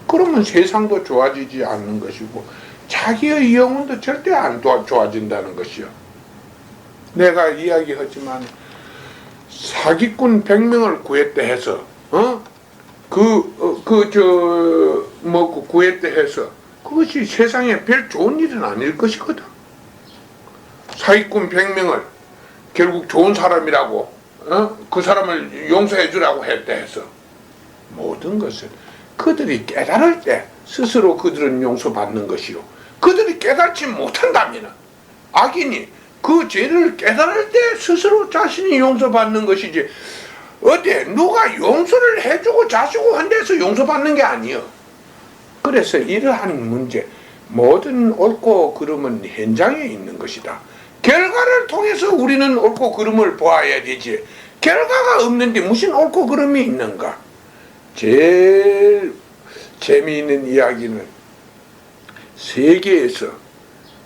그러면 세상도 좋아지지 않는 것이고 자기의 영혼도 절대 안 좋아진다는 것이요. 내가 이야기하지만 사기꾼 100명을 구했다 해서 구했다 해서 그것이 세상에 별 좋은 일은 아닐 것이거든. 사기꾼 100명을 결국 좋은 사람이라고 그 사람을 용서해 주라고 했다 해서 모든 것을 그들이 깨달을 때 스스로 그들은 용서받는 것이요. 그들이 깨닫지 못한다면 악인이 그 죄를 깨달을 때 스스로 자신이 용서받는 것이지 어디 누가 용서를 해주고 자시고 한 데서 용서받는 게 아니요. 그래서 이러한 문제 모든 옳고 그름은 현장에 있는 것이다. 결과를 통해서 우리는 옳고 그름을 보아야 되지 결과가 없는데 무슨 옳고 그름이 있는가. 제일 재미있는 이야기는 세계에서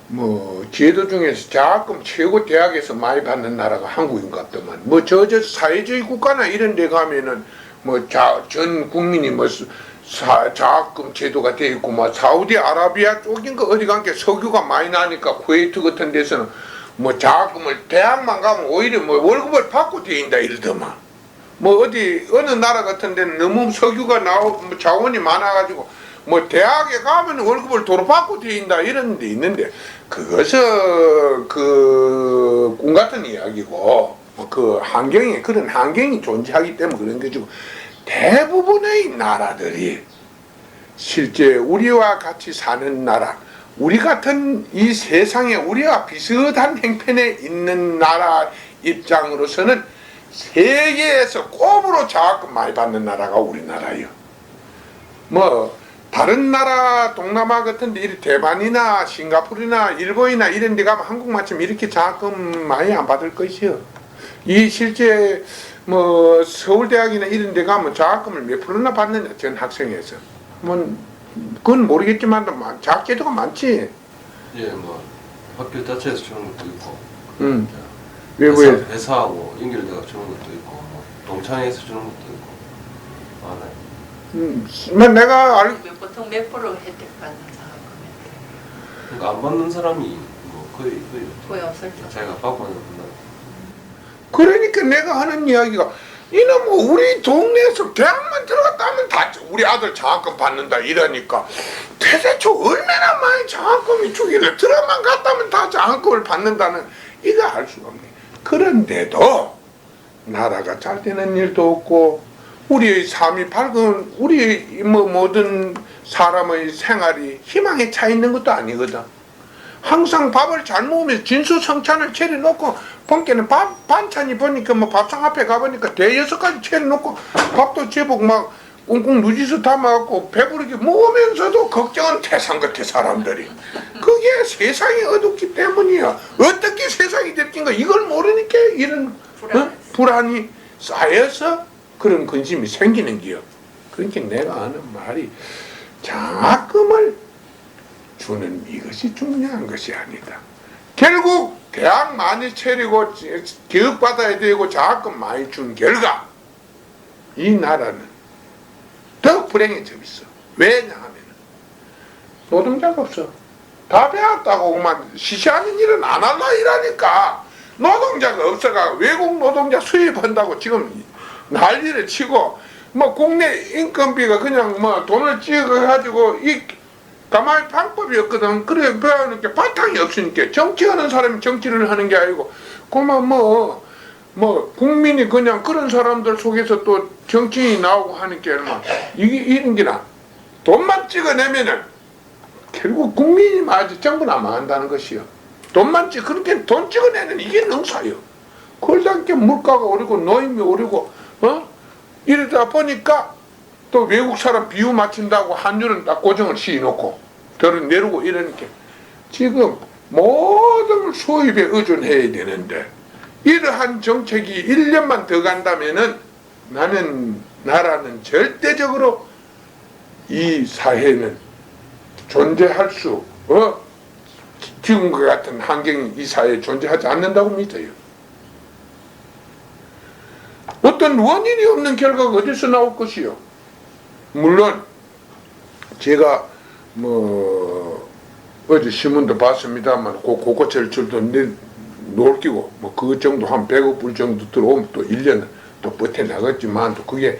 뭐 제도 중에서 자금 최고 대학에서 많이 받는 나라가 한국인 것 같더만 뭐 저 사회주의 국가나 이런 데 가면은 뭐 전 국민이 뭐 자금 제도가 돼 있고 뭐 사우디아라비아 쪽인가 어디 간게 석유가 많이 나니까 쿠웨이트 같은 데서는 뭐 자금을 대학만 가면 오히려 뭐 월급을 받고 다닌다 이러더만 뭐 어디 어느 나라 같은 데는 너무 석유가 뭐 자원이 많아가지고 뭐 대학에 가면 월급을 도로 받고 다닌다 이런 데 있는데 그것은 그 꿈 같은 이야기고 그 환경이 그런 환경이 존재하기 때문에 그런 거죠. 대부분의 나라들이 실제 우리와 같이 사는 나라 우리 같은 이 세상에 우리와 비슷한 형편에 있는 나라 입장으로서는 세계에서 꼽으로 자금 많이 받는 나라가 우리나라예요. 뭐 다른 나라 동남아 같은 데 대만이나 싱가포르나 일본이나 이런 데 가면 한국만큼 이렇게 자금 많이 안 받을 것이요. 이 실제 뭐 서울대학이나 이런 데 가면 자금을 몇 프로나 받느냐 전 학생에서 뭐 그건 모르겠지만 자제도가 많지. 예, 뭐 학교 자체에서 주는 것도 있고 외부에 회사하고 연결돼서 주는 것도 있고 뭐 동창회에서 주는 것도 있고 많아요. 내가 보통 몇 프로 혜택 받는 사람이면 그러니까 안 받는 사람이 뭐 거의 거의 없을 때. 자기가 받고 있는 분들 그러니까 내가 하는 이야기가 이놈 우리 동네에서 대학만 들어갔다 하면 다 우리 아들 장학금 받는다 이러니까 도대체 얼마나 많이 장학금이 주길래 들어만 갔다 하면 다 장학금을 받는다는 이거 알 수가 없네. 그런데도 나라가 잘 되는 일도 없고 우리의 삶이 밝은 우리 모든 사람의 생활이 희망에 차 있는 것도 아니거든. 항상 밥을 잘 먹으면서 진수성찬을 차려놓고 본께는 반찬이 보니까 뭐 밥상 앞에 가보니까 대여섯 가지 차려놓고 밥도 제복 막 꽁꽁 누지서 담아갖고 배부르게 먹으면서도 걱정은 태산 같아 사람들이. 그게 세상이 어둡기 때문이야. 어떻게 세상이 됐긴가 이걸 모르니까 이런 불안이 쌓여서 그런 근심이 생기는 기요. 그러니까 내가 하는 말이 장학금을 주는 이것이 중요한 것이 아니다. 결국 대학 많이 차리고 교육받아야 되고 장학금 많이 준 결과 이 나라는 더 불행해져 있어. 왜냐하면 노동자가 없어. 다 배웠다고만 시시하는 일은 안 할라 이라니까. 노동자가 없어가 외국 노동자 수입한다고 지금 난리를 치고 뭐 국내 인건비가 그냥 뭐 돈을 찍어가지고 이 가만히 방법이 없거든. 그래 배우는 게 바탕이 없으니까 정치하는 사람이 정치를 하는 게 아니고 그만 뭐 국민이 그냥 그런 사람들 속에서 또 정치인이 나오고 하는 게 얼마 이게 이런 게나 돈만 찍어내면은 결국 국민이 맞아 정부나 망한다는 것이요. 돈만 그렇게 돈 찍어내는 이게 능사요. 그러다 게 물가가 오르고 노임이 오르고 이러다 보니까 또 외국 사람 비유 맞춘다고 환율은 딱 고정을 시켜놓고 덜을 내리고 이러니까 지금 모든 수입에 의존해야 되는데 이러한 정책이 1년만 더 간다면은 나라는 절대적으로 이 사회는 존재할 수 지금과 같은 환경이 이 사회에 존재하지 않는다고 믿어요. 어떤 원인이 없는 결과가 어디서 나올 것이요. 물론 제가 어제 신문도 봤습니다만 고고철줄도 놀기고 그 정도 한 100억 불 정도 들어오면 또 1년 또 버텨나갔지만 또 그게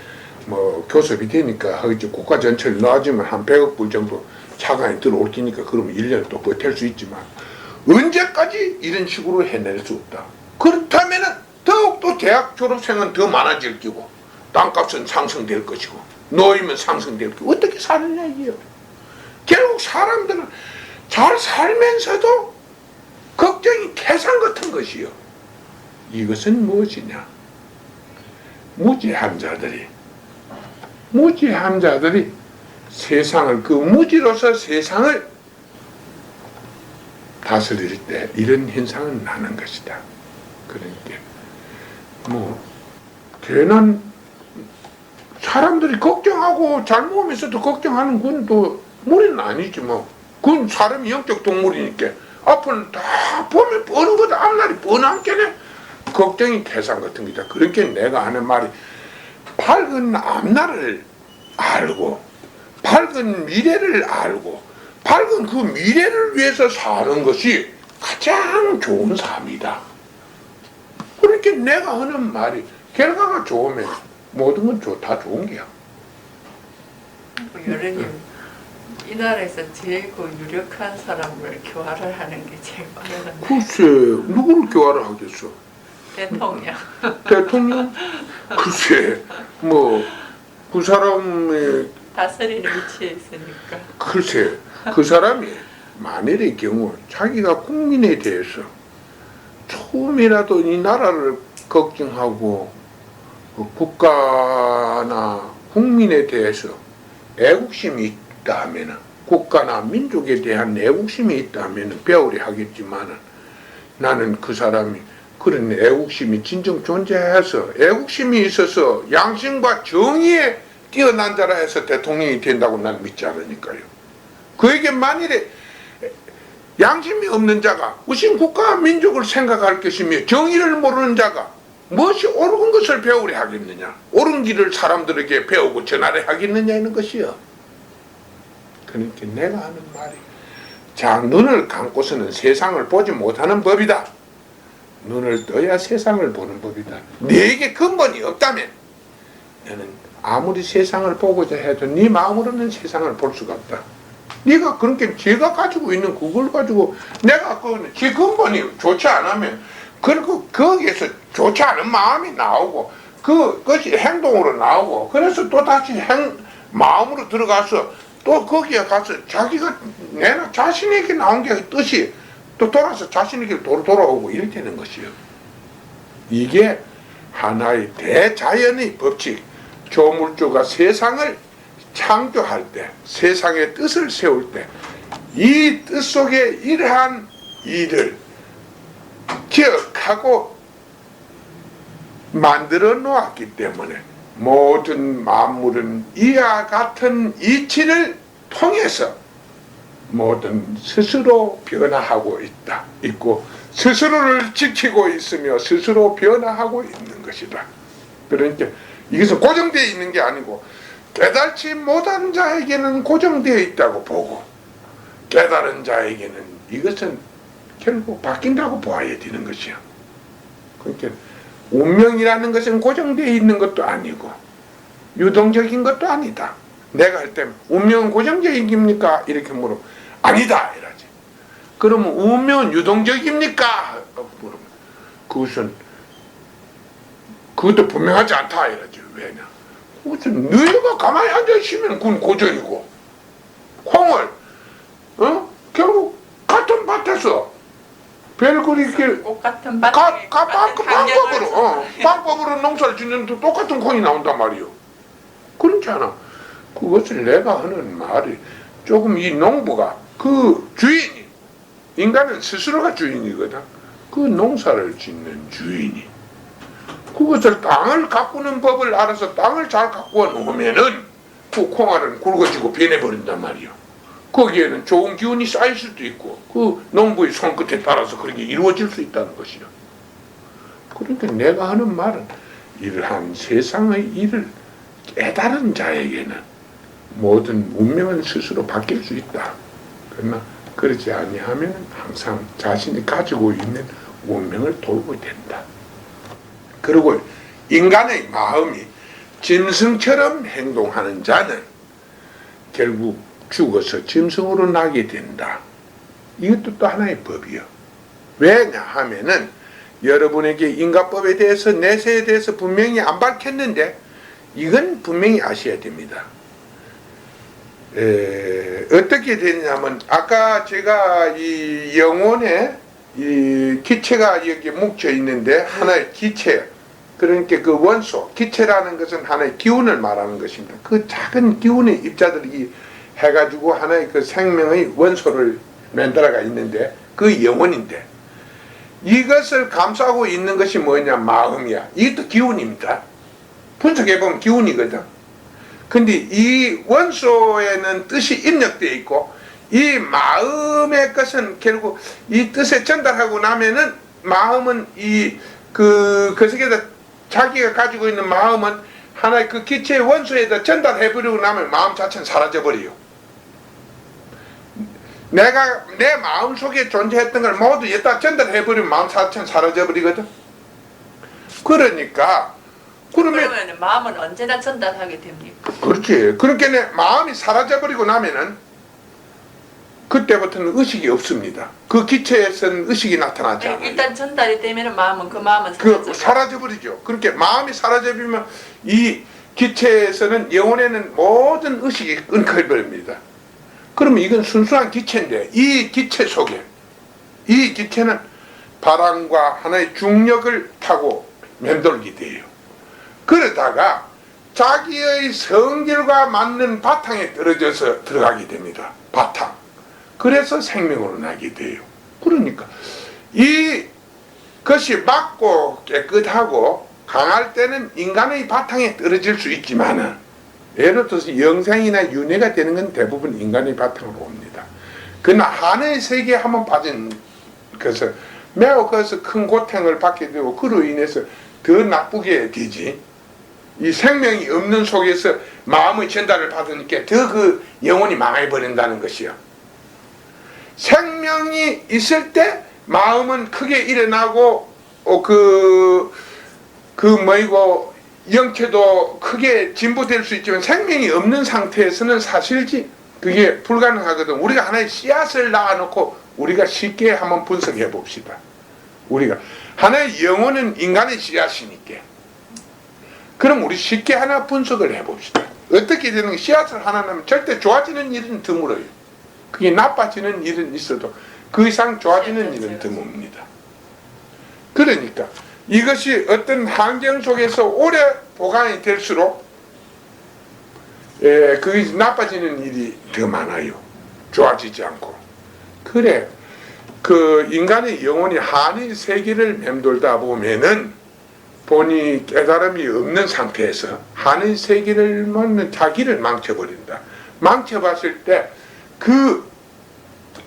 교섭이 되니까 하겠지. 국가 전체를 놔주면 한 100억 불 정도 차관이 들어올 테니까 그러면 1년 또 버틸 수 있지만 언제까지 이런 식으로 해낼 수 없다. 그렇다면은 더욱더 대학 졸업생은 더 많아질 거고 땅값은 상승될 것이고 노임은 상승될 거고 어떻게 사느냐 이요. 결국 사람들은 잘 살면서도 걱정이 태산 같은 것이요. 이것은 무엇이냐. 무지한 자들이 세상을 그 무지로서 세상을 다스릴 때 이런 현상은 나는 것이다. 그러니까 괜한 사람들이 걱정하고 잘 먹으면서도 걱정하는 건 또 무리는 아니지 그건 사람이 영적 동물이니까 앞을 다 보면 뻔한 거다. 앞날이 뻔한 게네. 걱정이 태산 같은 거다. 그러니까 내가 하는 말이 밝은 앞날을 알고 밝은 미래를 알고 밝은 그 미래를 위해서 사는 것이 가장 좋은 삶이다. 그렇게 내가 하는 말이 결과가 좋으면 모든 건 다 좋은 게야. 여러님 이 나라에서 제일 유력한 사람을 교화를 하는 게 제일 빠르다. 글쎄 누구를 교화를 하겠어? 대통령. 대통령? 글쎄 그 사람의 다스리는 위치에 있으니까. 글쎄 그 사람이 만일의 경우 자기가 국민에 대해서 조금이라도 이 나라를 걱정하고 국가나 국민에 대해서 애국심이 있다 하면은 국가나 민족에 대한 애국심이 있다 하면은 배우리 하겠지만은 나는 그 사람이 그런 애국심이 진정 존재해서 애국심이 있어서 양심과 정의에 뛰어난 자라 해서 대통령이 된다고 난 믿지 않으니까요. 그에게 만일에 양심이 없는 자가 무슨 국가와 민족을 생각할 것이며 정의를 모르는 자가 무엇이 옳은 것을 배우려 하겠느냐, 옳은 길을 사람들에게 배우고 전하려 하겠느냐 하는 것이요. 그러니까 내가 하는 말이 자 눈을 감고서는 세상을 보지 못하는 법이다. 눈을 떠야 세상을 보는 법이다. 네게 근본이 없다면 너는 아무리 세상을 보고자 해도 네 마음으로는 세상을 볼 수가 없다. 네가 그렇게 제가 가지고 있는 그걸 가지고 내가 제 근본이 좋지 않으면 그리고 거기에서 좋지 않은 마음이 나오고 그것이 행동으로 나오고 그래서 또 다시 마음으로 들어가서 또 거기에 가서 자기가 내가 자신에게 나온 게 뜻이 또 돌아서 자신에게 돌아오고 이렇게 되는 것이요. 이게 하나의 대자연의 법칙. 조물주가 세상을 창조할 때, 세상의 뜻을 세울 때, 이 뜻 속에 이러한 일을 기억하고 만들어 놓았기 때문에 모든 만물은 이와 같은 이치를 통해서 모든 스스로 변화하고 있고 스스로를 지키고 있으며 스스로 변화하고 있는 것이다. 그러니까 이것은 고정되어 있는 게 아니고 깨달지 못한 자에게는 고정되어 있다고 보고 깨달은 자에게는 이것은 결국 바뀐다고 보아야 되는 것이야. 그러니까 운명이라는 것은 고정되어 있는 것도 아니고 유동적인 것도 아니다. 내가 할 때 운명은 고정적입니까? 이렇게 물으면 아니다 이러지. 그러면 운명은 유동적입니까? 물으면 그것도 분명하지 않다 이러지. 왜냐? 그것은 너희가 가만히 앉아있으면 그건 고정이고 콩을 결국 같은 밭에서 별그리 이렇게 똑같은 밭에 방법으로 농사를 짓는데 똑같은 콩이 나온단 말이요. 그렇지 않아. 그것을 내가 하는 말이 조금 이 농부가 그 주인이 인간은 스스로가 주인이거든. 그 농사를 짓는 주인이 그것을 땅을 가꾸는 법을 알아서 땅을 잘 가꾸어 놓으면은 그 콩알은 굵어지고 변해버린단 말이요. 거기에는 좋은 기운이 쌓일 수도 있고 그 농부의 손끝에 따라서 그렇게 이루어질 수 있다는 것이요. 그러니까 내가 하는 말은 이러한 세상의 일을 깨달은 자에게는 모든 운명은 스스로 바뀔 수 있다. 그러나 그렇지 아니하면 항상 자신이 가지고 있는 운명을 돌고 된다. 그리고 인간의 마음이 짐승처럼 행동하는 자는 결국 죽어서 짐승으로 나게 된다. 이것도 또 하나의 법이요. 왜냐 하면은 여러분에게 인과법에 대해서 내세에 대해서 분명히 안 밝혔는데 이건 분명히 아셔야 됩니다. 어떻게 되냐면 아까 제가 이 영혼에 이 기체가 여기 뭉쳐 있는데 하나의 기체, 그러니까 그 원소, 기체라는 것은 하나의 기운을 말하는 것입니다. 그 작은 기운의 입자들이 해가지고 하나의 그 생명의 원소를 만들어가 있는데 그 영혼인데 이것을 감싸고 있는 것이 뭐냐? 마음이야. 이것도 기운입니다. 분석해보면 기운이거든. 근데 이 원소에는 뜻이 입력되어 있고 이 마음의 것은 결국 이 뜻에 전달하고 나면은 마음은 그 속에다 자기가 가지고 있는 마음은 하나의 그 기체의 원소에다 전달해버리고 나면 마음 자체는 사라져버려요. 내가 내 마음 속에 존재했던 걸 모두 여기다 전달해버리면 마음 자체는 사라져버리거든. 그러니까 그러면 마음은 언제나 전달하게 됩니까? 그렇지. 그러니까 내 마음이 사라져버리고 나면은 그때부터는 의식이 없습니다. 그 기체에서는 의식이 나타나지 않아요. 일단 전달이 되면 마음은 사라져버리죠. 그렇게 마음이 사라져버리면 이 기체에서는 영혼에는 모든 의식이 끊겨버립니다. 그러면 이건 순수한 기체인데 이 기체 속에 이 기체는 바람과 하나의 중력을 타고 맴돌게 돼요. 그러다가 자기의 성질과 맞는 바탕에 떨어져서 들어가게 됩니다. 바탕. 그래서 생명으로 나게 돼요. 그러니까 이것이 맑고 깨끗하고 강할 때는 인간의 바탕에 떨어질 수 있지만은 예를 들어서 영생이나 윤회가 되는 건 대부분 인간의 바탕으로 옵니다. 그러나 하늘의 세계에 한번 빠진 것은 매우 그래서 큰 고통을 받게 되고 그로 인해서 더 나쁘게 되지. 이 생명이 없는 속에서 마음의 전달을 받으니까 더 그 영혼이 망해버린다는 것이요. 생명이 있을 때 마음은 크게 일어나고 뭐이고 영체도 크게 진보될 수 있지만 생명이 없는 상태에서는 사실지 그게 불가능하거든. 우리가 하나의 씨앗을 낳아놓고 우리가 쉽게 한번 분석해 봅시다. 우리가 하나의 영혼은 인간의 씨앗이니까. 그럼 우리 쉽게 하나 분석을 해봅시다. 어떻게 되는 씨앗을 하나 낳으면 절대 좋아지는 일은 드물어요. 그게 나빠지는 일은 있어도 그 이상 좋아지는 일은 드뭅니다. 그러니까 이것이 어떤 환경 속에서 오래 보관이 될수록 그게 나빠지는 일이 더 많아요. 좋아지지 않고. 그래 그 인간의 영혼이 한의 세계를 맴돌다 보면은 본이 깨달음이 없는 상태에서 한의 세계를 만나 자기를 망쳐버린다. 망쳐봤을 때 그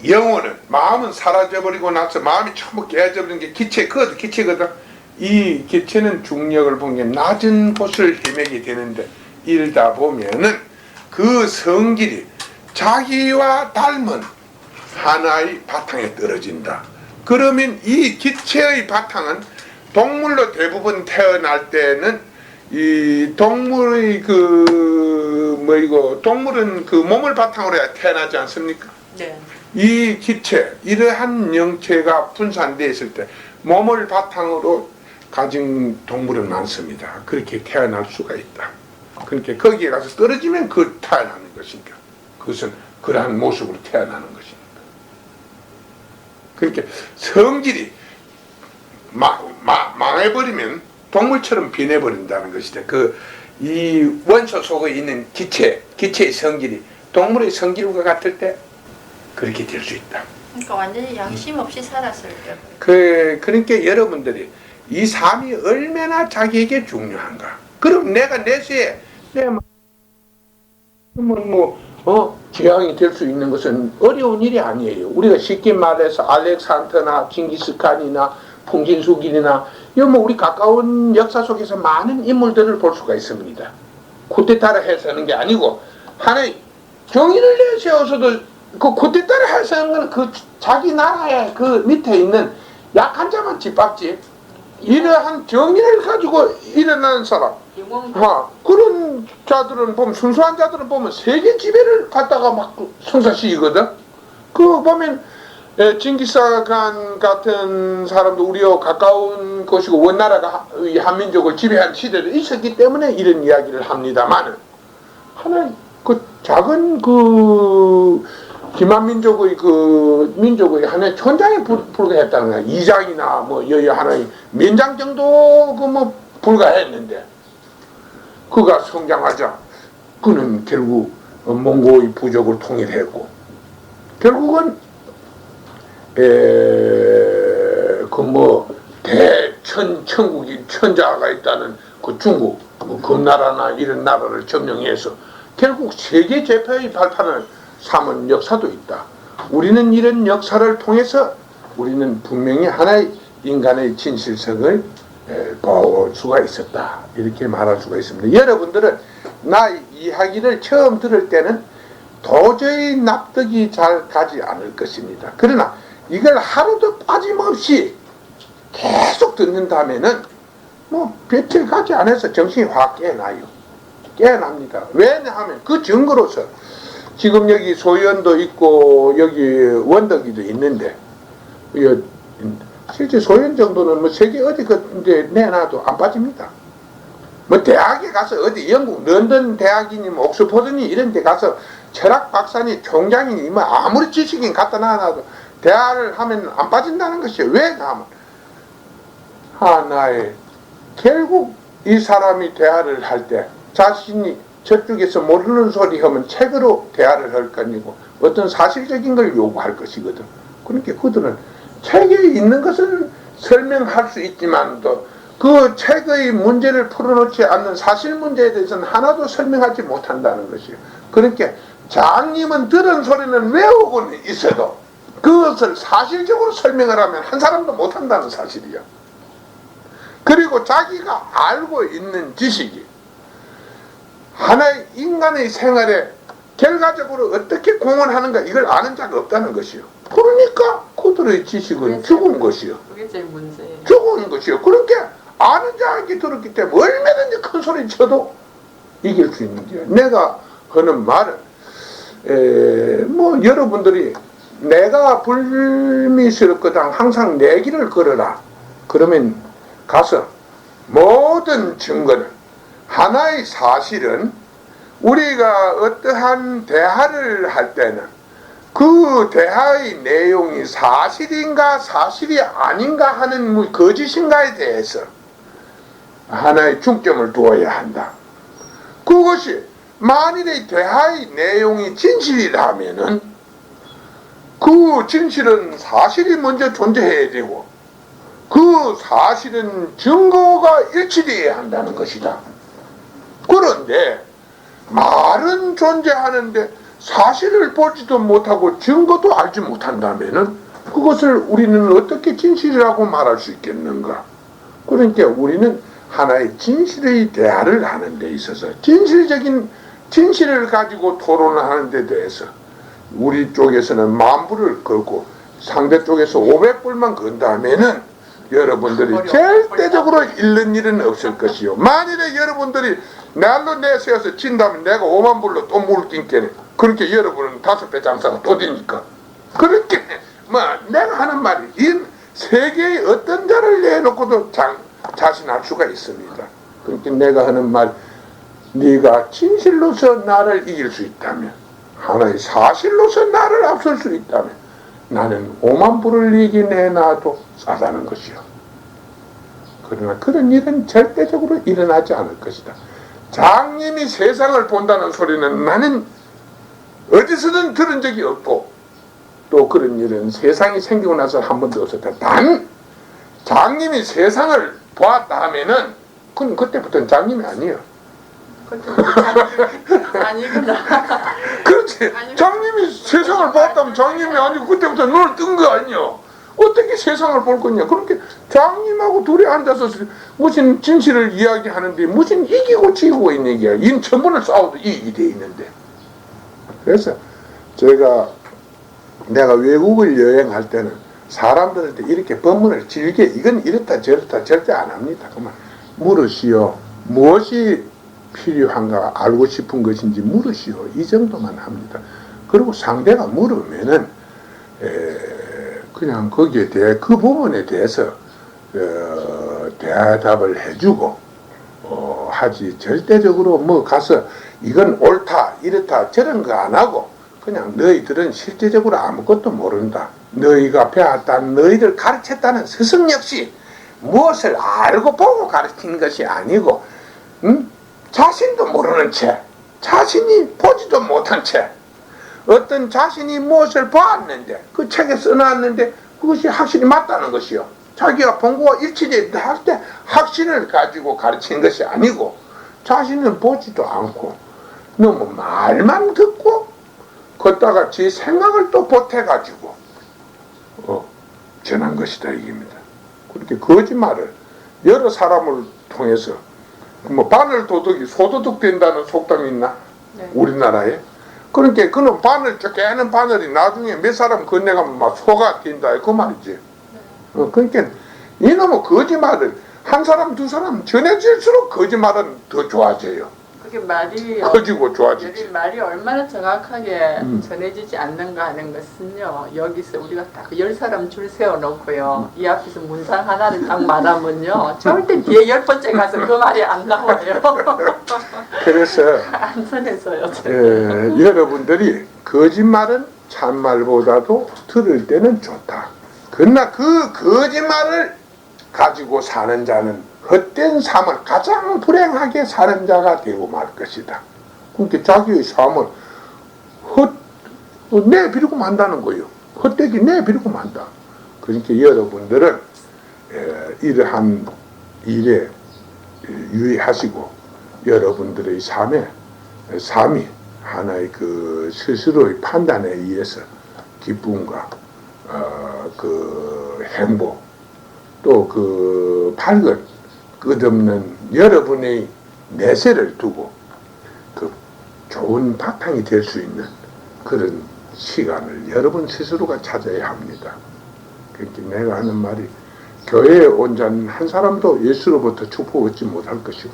영혼은 마음은 사라져버리고 나서 마음이 전부 깨져버린 게 기체, 그것도 기체거든. 이 기체는 중력을 본 게 낮은 곳을 헤매게 되는데 이러다 보면은 그 성질이 자기와 닮은 하나의 바탕에 떨어진다. 그러면 이 기체의 바탕은 동물로 대부분 태어날 때는 이 동물의 동물은 그 몸을 바탕으로 해야 태어나지 않습니까? 네. 이 기체, 이러한 영체가 분산되어 있을 때 몸을 바탕으로 가진 동물은 많습니다. 그렇게 태어날 수가 있다. 그러니까 거기에 가서 떨어지면 그 태어나는 것이니까. 그것은 그러한 모습으로 태어나는 것이니까. 그러니까 성질이 망해버리면 동물처럼 변해버린다는 것이다. 이 원소 속에 있는 기체의 성질이 동물의 성질과 같을 때 그렇게 될 수 있다. 그러니까 완전히 양심 없이 살았을 때. 그러니까 여러분들이 이 삶이 얼마나 자기에게 중요한가. 그럼 내가 내세에 지향이 될 수 있는 것은 어려운 일이 아니에요. 우리가 쉽게 말해서 알렉산더나 징기스칸이나 풍진수길이나 우리 가까운 역사 속에서 많은 인물들을 볼 수가 있습니다. 쿠데타를 해서는 게 아니고 하나의 정의를 내세워서도 그 쿠데타를 해서는 건 그 자기 나라의 그 밑에 있는 약한 자만 짓밟지. 이러한 정의를 가지고 일어나는 사람, 그런 자들은 보면, 순수한 자들은 보면 세계 지배를 갖다가 막 성사시키거든. 그거 보면 징기스칸 같은 사람도 우리와 가까운 것이고 원나라가 한민족을 지배한 시대도 있었기 때문에 이런 이야기를 합니다만, 하나 그 작은 기만민족의 민족의 하나의 천장에 불과했다는 거야. 2장이나 여기 하나의 면장 정도 불과했는데, 그가 성장하자 그는 결국 몽고의 부족을 통일했고, 결국은 천국이 천자가 있다는 그 중국 금나라나 이런 나라를 점령해서 결국 세계 제패의 발판을 삼은 역사도 있다. 우리는 이런 역사를 통해서 우리는 분명히 하나의 인간의 진실성을 볼 수가 있었다. 이렇게 말할 수가 있습니다. 여러분들은 나 이야기를 처음 들을 때는 도저히 납득이 잘 가지 않을 것입니다. 그러나 이걸 하루도 빠짐없이 계속 듣는다면은 며칠 가지 않아서 정신이 확 깨어납니다. 왜냐하면 그 증거로서 지금 여기 소연도 있고 여기 원덕이도 있는데, 실제 소연 정도는 세계 어디 내놔도 안 빠집니다. 대학에 가서 어디 영국 런던 대학이니 옥스퍼드니 이런 데 가서 철학 박사니 총장이니 아무리 지식인 갖다 놔놔도 대화를 하면 안 빠진다는 것이에요. 왜냐하면 하나의 결국 이 사람이 대화를 할 때 자신이 저쪽에서 모르는 소리 하면 책으로 대화를 할 것이고 어떤 사실적인 걸 요구할 것이거든. 그러니까 그들은 책에 있는 것은 설명할 수 있지만도 그 책의 문제를 풀어놓지 않는 사실 문제에 대해서는 하나도 설명하지 못한다는 것이에요. 그러니까 장님은 들은 소리는 외우고는 있어도 그것을 사실적으로 설명을 하면 한 사람도 못한다는 사실이야. 그리고 자기가 알고 있는 지식이 하나의 인간의 생활에 결과적으로 어떻게 공헌하는가 이걸 아는 자가 없다는 것이요. 그러니까 그들의 지식은 죽은 것이요. 그게 제일 문제예요. 죽은 것이요. 그렇게 아는 자에게 들었기 때문에 얼마든지 큰 소리 쳐도 이길 수 있는 거예요. 내가 하는 말은 뭐 여러분들이 내가 불미스럽거든 항상 내 길을 걸어라. 그러면 가서 모든 증거를 하나의 사실은 우리가 어떠한 대화를 할 때는 그 대화의 내용이 사실인가 사실이 아닌가 하는 거짓인가에 대해서 하나의 중점을 두어야 한다. 그것이 만일의 대화의 내용이 진실이라면은 그 진실은 사실이 먼저 존재해야 되고 그 사실은 증거가 일치되어야 한다는 것이다. 그런데 말은 존재하는데 사실을 보지도 못하고 증거도 알지 못한다면은 그것을 우리는 어떻게 진실이라고 말할 수 있겠는가? 그러니까 우리는 하나의 진실의 대화를 하는 데 있어서 진실적인 진실을 가지고 토론을 하는 데 대해서 우리 쪽에서는 10,000불을 걸고 상대 쪽에서 500불만 건다면은 여러분들이 절대적으로 잃는 일은 없을 것이요. 만일에 여러분들이 날로 내세워서 진다면 내가 50,000불로 또 물긴께네. 그렇게 여러분은 5배 장사가 또 되니까. 그렇게 뭐 내가 하는 말이 이 세계의 어떤 자를 내놓고도 자신할 수가 있습니다. 그러니까 내가 하는 말, 네가 진실로서 나를 이길 수 있다면, 하나의 사실로서 나를 앞설 수 있다면 나는 50,000불을 네게 내놔도 싸다는 것이요. 그러나 그런 일은 절대적으로 일어나지 않을 것이다. 장님이 세상을 본다는 소리는 나는 어디서든 들은 적이 없고 또 그런 일은 세상이 생기고 나서 한 번도 없었다. 단 장님이 세상을 보았다 하면은 그건 그때부터는 장님이 아니에요. 아니구나. 그렇지. 장님이 세상을 보았다면 장님이 아니고 그때부터 눈을 뜬 거 아니요. 어떻게 세상을 볼 거냐. 그렇게 장님하고 둘이 앉아서 무슨 진실을 이야기하는데 무슨 이기고 지고 있는 얘기야. 인 천번을 싸워도 이익이 돼 있는데. 그래서 내가 외국을 여행할 때는 사람들한테 이렇게 법문을 길게 이건 이렇다 저렇다 절대 안 합니다. 그만 물으시오. 무엇이 필요한가 알고 싶은 것인지 물으시오. 이 정도만 합니다. 그리고 상대가 물으면은 그냥 거기에 대해 그 부분에 대해서 대답을 해주고 하지 절대적으로 뭐 가서 이건 옳다 이렇다 저런 거 안 하고 그냥 너희들은 실제적으로 아무것도 모른다. 너희가 배웠다는 너희들 가르쳤다는 스승 역시 무엇을 알고 보고 가르치는 것이 아니고 자신도 모르는 채 자신이 보지도 못한 채 어떤 자신이 무엇을 보았는데 그 책에 써놨는데 그것이 확실히 맞다는 것이요. 자기가 본 거와 일치되다 할 때 확신을 가지고 가르치는 것이 아니고 자신은 보지도 않고 너무 말만 듣고 걷다가 지 생각을 또 보태가지고 전한 것이다 이겁니다. 그렇게 거짓말을 여러 사람을 통해서 뭐 바늘 도둑이 소도둑 된다는 속담이 있나? 네. 우리나라에. 그러니까 그는 바늘 깨는 바늘이 나중에 몇 사람 건네가면 막 소가 된다 그 말이지. 그러니까 이놈의 거짓말을 한 사람 두 사람 전해질수록 거짓말은 더 좋아져요. 그게 말이 커지고 좋아지지. 말이 얼마나 정확하게 전해지지 않는가 하는 것은요. 여기서 우리가 딱 10사람 줄 세워놓고요. 이 앞에서 문장 하나를 딱 말하면요. 절대 뒤에 10번째 가서 그 말이 안 나와요. 그래서 안전해서요. 여러분들이 거짓말은 참말보다도 들을 때는 좋다. 그러나 그 거짓말을 가지고 사는 자는 헛된 삶을 가장 불행하게 사는 자가 되고 말 것이다. 그러니까 자기의 삶을 내비리고 만다는 거예요. 헛되게 내비리고 만다. 그러니까 여러분들은 이러한 일에 유의하시고 여러분들의 삶이 하나의 그 스스로의 판단에 의해서 기쁨과 그 행복 또 그 밝은 끝없는 여러분의 내세를 두고 그 좋은 바탕이 될 수 있는 그런 시간을 여러분 스스로가 찾아야 합니다. 그러니까 내가 하는 말이 교회에 온 자는 한 사람도 예수로부터 축복 얻지 못할 것이고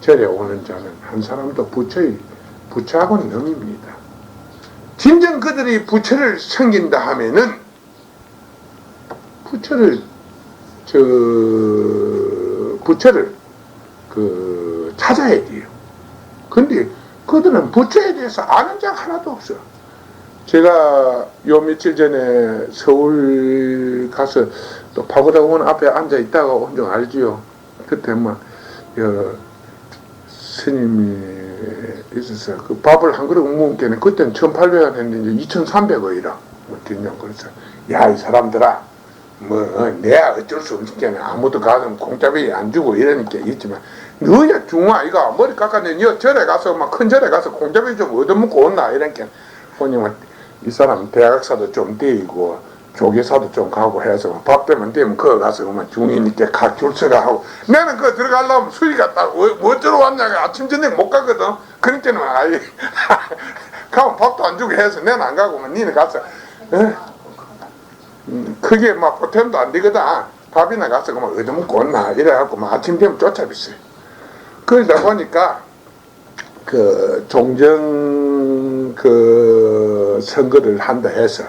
절에 오는 자는 한 사람도 부처하고는 영입니다. 진정 그들이 부처를 섬긴다 하면은 부처를 찾아야 돼요. 근데 그들은 부처에 대해서 아는 자가 하나도 없어. 제가 요 며칠 전에 서울 가서 또 파고다공원 앞에 앉아 있다가 온 줄 알지요. 그때 스님이 있어서 그 밥을 한 그릇 먹으면 그때는 1,800원 했는데 이제 2,300원이라 그냥 그래서 야 이 사람들아 내가 어쩔 수 없으니까 아무도 가서 공짜비 안 주고 이러니까 있지만 너야 중아이가 머리 깎았는데 너 절에 가서 막 큰 절에 가서 공짜비 좀 얻어먹고 온나 이러니까 보니까 이 사람 대학사도 좀 떼이고 조계사도 좀 가고 해서 밥 되면 그거 가서 그만 중이니까 각 줄 서가 하고 나는 그거 들어가려면 수위가 딱 어쩌러 왔냐가 아침 저녁 못 가거든. 그러니까는 아이 가면 밥도 안 주고 해서 나는 안 가고만 니는 가서 그게 막 보탬도 안 되거든. 밥이나 가서 그만 얻어먹고 온나 이래갖고 막 아침 되면 쫓아비어요. 그러다 보니까 그 종정 선거를 한다 해서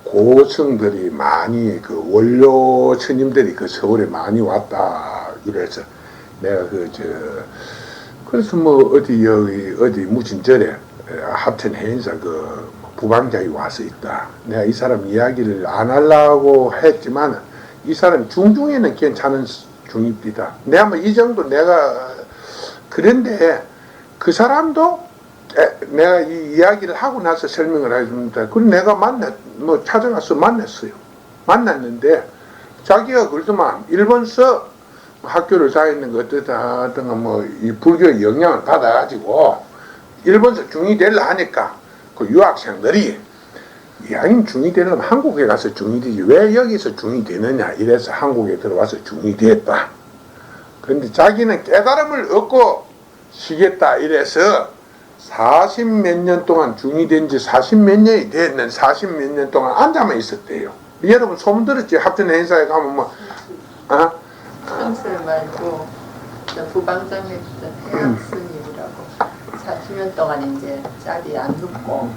고승들이 많이 원로 스님들이 서울에 많이 왔다 이래서 내가 그래서 어디 무슨 절에 합천 해인사 부방장이 와서 있다. 내가 이 사람 이야기를 안 하려고 했지만 이 사람 중중에는 괜찮은 중입니다. 내가 이 정도 내가 그런데 그 사람도 내가 이 이야기를 하고 나서 설명을 해줍니다. 그리고 내가 찾아가서 만났어요. 만났는데 자기가 그러더만 일본서 학교를 다니는 거 어떠다 하던가 이 불교의 영향을 받아가지고 일본서 중이 되려 하니까 그 유학생들이 이왕이면 중이 되려면 한국에 가서 중이 되지 왜 여기서 중이 되느냐 이래서 한국에 들어와서 중이 됐다. 그런데 자기는 깨달음을 얻고 쉬겠다 이래서 40 몇 년 동안 중이 된 지 40 몇 년이 됐는 40 몇 년 동안 앉아만 있었대요. 여러분 소문 들었지? 합천 행사에 가면 큰슬 말고 부방장에 있던 해양 스님이라고 40년 동안 이제 자리에 안 눕고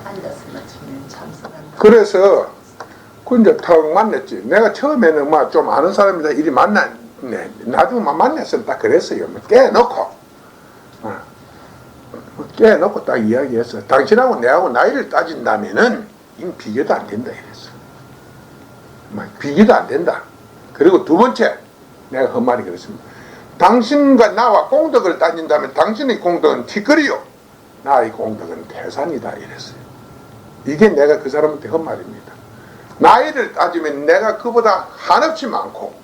앉았으면 참선한다. 그래서 이제 턱 만났지. 내가 처음에는 좀 아는 사람이다 이리 만났네. 나중에 만났으면 딱 그랬어요. 깨놓고 딱 이야기했어. 당신하고 내하고 나이를 따진다면은 이건 비교도 안 된다 이랬어. 비교도 안 된다. 그리고 두 번째 내가 그 말이 그랬습니다. 당신과 나와 공덕을 따진다면 당신의 공덕은 티끌이요 나의 공덕은 태산이다 이랬어요. 이게 내가 그 사람한테 한 말입니다. 나이를 따지면 내가 그보다 한없이 많고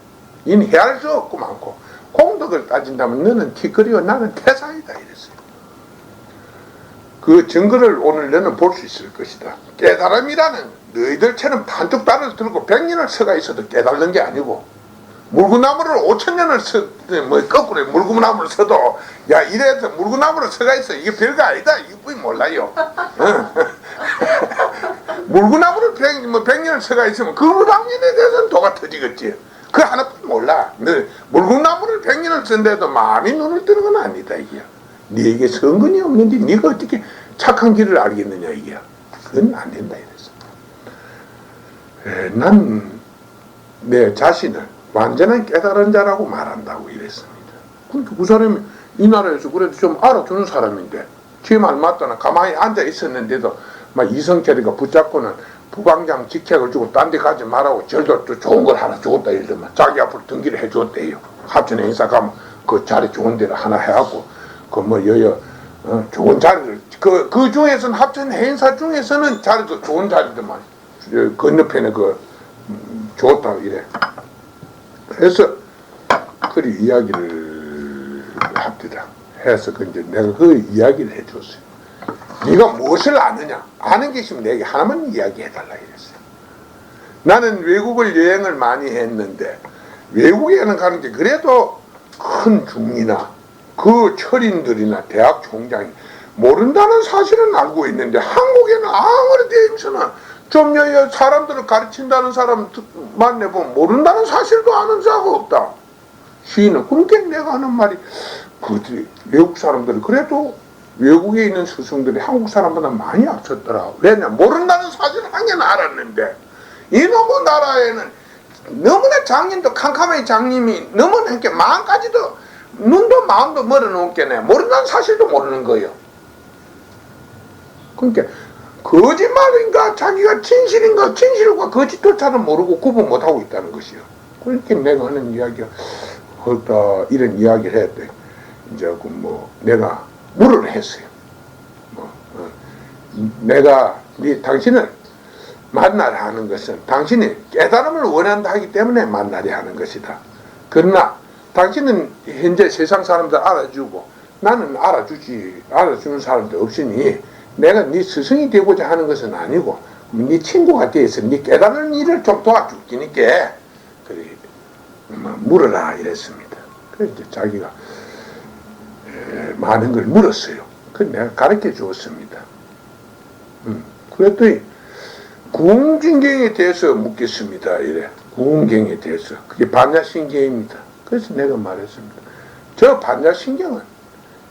이는 헤아릴 수 없고 많고 공덕을 따진다면 너는 티끌이요 나는 태산이다 이랬어요. 그 증거를 오늘 너는 볼 수 있을 것이다. 깨달음이라는 너희들처럼 반쪽 달을 들고 100년을 서가 있어도 깨달는 게 아니고 물구나무를 5,000년을 거꾸로 물구나무를 서도 야 이래서 물구나무를 서가 있어 이게 별거 아니다 이거 몰라요. 물구나무를 100년을 서가 있으면 그 물방면에 대해서는 도가 터지겠지. 그 하나뿐 몰라. 너 물구나무를 100년을 쓴데도 마음이 눈을 뜨는 건 아니다 이게. 네게 성근이 없는데 네가 어떻게 착한 길을 알겠느냐 이게. 그건 안 된다 이랬어. 난 내 자신을 완전한 깨달은 자라고 말한다고 이랬습니다. 그러니까 그 사람이 이 나라에서 그래도 좀 알아주는 사람인데 제 말 맞다나 가만히 앉아 있었는데도 막 이성철이가 붙잡고는 부방장 직책을 주고 딴 데 가지 말라고 절도 또 좋은 걸 하나 주었다 이러더만 자기 앞으로 등기를 해줬대요. 합천 행사 가면 그 자리 좋은 데를 하나 해갖고 좋은 자리를 그 중에서는 합천 행사 중에서는 자리도 좋은 자리더만 건너편에 좋다 이래. 그래서 그리 이야기를 합디다 해서 이제 내가 그 이야기를 해줬어요. 네가 무엇을 아느냐? 아는 게 있으면 내게 하나만 이야기해달라 이랬어요. 나는 외국을 여행을 많이 했는데 외국에는 가는 게 그래도 큰 중이나 그 철인들이나 대학 총장이 모른다는 사실은 알고 있는데 한국에는 아무리 대행서나 좀 여여 사람들을 가르친다는 사람 만나보면 모른다는 사실도 아는 자가 없다. 시인은 그렇게 내가 하는 말이 그들이 외국 사람들이 그래도 외국에 있는 스승들이 한국 사람보다 많이 앞섰더라. 왜냐 모른다는 사실을 당연히 알았는데 이놈의 나라에는 너무나 장님도 캄캄하게 장님이 너무나 이렇게 마음까지도 눈도 마음도 멀어놓겠네. 모른다는 사실도 모르는 거예요. 그러니까 거짓말인가 자기가 진실인가 진실과 거짓조차도 모르고 구분 못하고 있다는 것이요. 그렇게 내가 하는 이야기가 어다 이런 이야기를 했대. 이제 그 뭐 내가 물을 했어요. 내가 당신을 만나려 하는 것은 당신이 깨달음을 원한다 하기 때문에 만나려 하는 것이다. 그러나 당신은 현재 세상 사람들 알아주고 나는 알아주는 사람도 없으니 내가 네 스승이 되고자 하는 것은 아니고 네 친구가 돼서 네 깨달은 일을 좀 도와줄 테니까 그래 물어라 이랬습니다. 그래서 이제 자기가 많은 걸 물었어요. 그 내가 가르쳐 주었습니다. 그랬더니 구음진경에 대해서 묻겠습니다. 이래 구음경에 대해서 그게 반야신경입니다. 그래서 내가 말했습니다. 저 반야신경은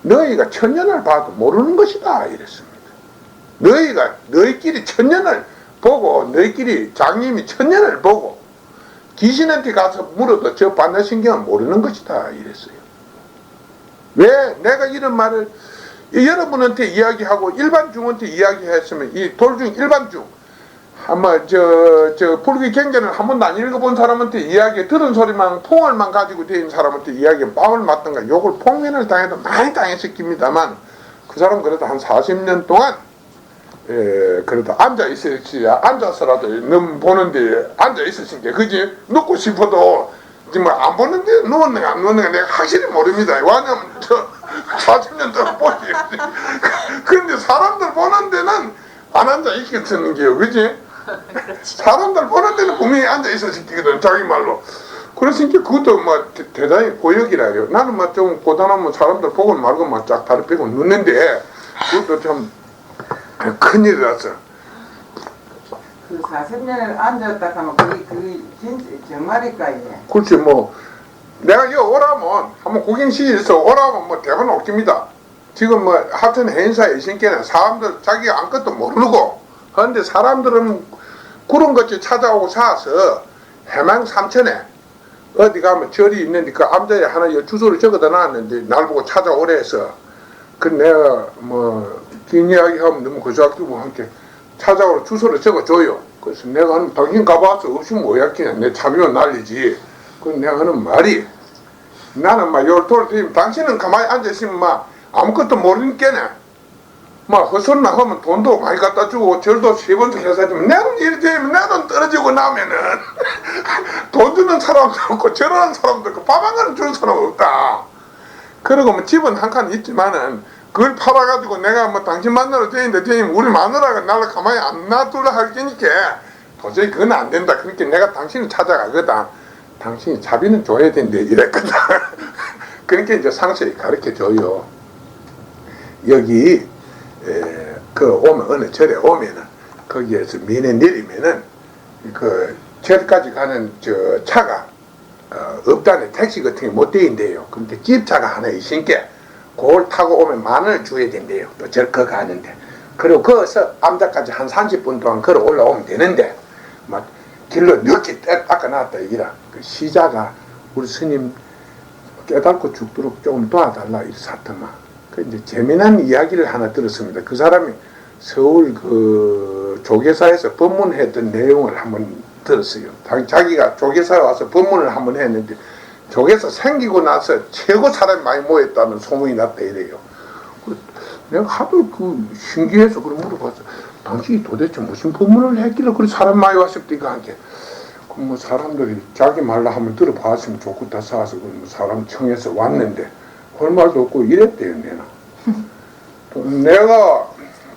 너희가 천년을 봐도 모르는 것이다 이랬습니다. 너희끼리 천년을 보고 너희끼리 장님이 천년을 보고 귀신한테 가서 물어도 저 반야신경은 모르는 것이다 이랬어요. 왜 내가 이런 말을 여러분한테 이야기하고 일반중한테 이야기했으면 이 돌중 일반중 아마 저 불교 경전을 한 번도 안 읽어본 사람한테 이야기 들은 소리만 통을만 가지고 된 사람한테 이야기하면 뺨을 맞던가 욕을 폭면을 당해도 많이 당했을 겁니다만 그 사람 그래도 한 40년 동안 그래도 앉아서라도 넌 보는데 앉아있으신게 그지? 눕고 싶어도 지금 안 보는데 누웠는가 안 누웠는가 내가 확실히 모릅니다. 왜냐면 저 40년 동안 보지. 그런데 사람들 보는 데는 안 앉아있겠는 게요. 그지? 사람들 보는 데는 분명히 앉아있었겠거든 자기 말로. 그래서 그것도 뭐 대단히 고역이라요. 나는 뭐 좀 고단하면 사람들 보고 말고 막 쫙 다리 빼고 눕는데 그것도 참 큰일이라서. 그 40년을 앉았다 하면 그게 진짜 정말일까 이게? 그렇지 뭐 내가 여기 오라면 한번 구경시에서 오라면 뭐 대부분 없습니다. 지금 뭐 하여튼 행사에 신께는 사람들 자기가 아무것도 모르고 그런데 사람들은 구름같이 찾아오고 사서 해망 삼천에 어디 가면 절이 있는데 그 암자에 하나 주소를 적어다 놨는데 날 보고 찾아오래 해서 그 내가 뭐 긴 이야기 하면 너무 거저학두고 함께 찾아오라 주소를 적어줘요. 그래서 내가 하는 당신 가봐서 없이 뭐였겠냐 내 참이면 난리지. 그래서 내가 하는 말이 나는 막 열토를 드리면 당신은 가만히 앉아있으면 막 아무것도 모르는 게네 막 헛소리나 하면 돈도 많이 갖다 주고 절도 3번씩 해서 주면 내 돈 이리 되면 내 돈 떨어지고 나면은 돈 주는 사람도 없고 절하는 사람도 없고 밥 한 그릇 주는 사람 없다. 그러고 뭐 집은 한 칸 있지만은 그걸 팔아가지고 내가 뭐 당신 만나러 되는데 우리 마누라가 나를 가만히 안 놔두려 할 테니까 도저히 그건 안 된다. 그러니까 내가 당신을 찾아가거든. 당신이 자비는 줘야 된대 이랬거든. 그러니까 이제 상세히 가르쳐줘요. 여기 그 오면 어느 절에 오면은 거기에서 면에 내리면은 그 절까지 가는 저 차가 없다는 택시 같은 게 못 되인데요. 근데 집차가 하나 있으니까 그걸 타고 오면 10,000원을 줘야 된대요. 또 절 거 가는데. 그리고 거기서 암자까지 한 30분 동안 걸어 올라오면 되는데 막 길로 늦게 닦아놨다 이라. 그 시자가 우리 스님 깨닫고 죽도록 조금 도와달라 이랬었더만. 그 이제 재미난 이야기를 하나 들었습니다. 그 사람이 서울 그 조계사에서 법문했던 내용을 한번 들었어요. 자기가 조계사에 와서 법문을 한번 했는데 조계사 생기고 나서 최고 사람이 많이 모였다는 소문이 났다 이래요. 내가 하도 그 신기해서 그걸 물어봤어. 당신이 도대체 무슨 법문을 했길래 그런 사람 많이 왔을 때가 한게 뭐 사람들이 자기 말로 한번 들어봤으면 좋겠다 사서 그 사람 청해서 왔는데 할 말도 없고 이랬대요. 내가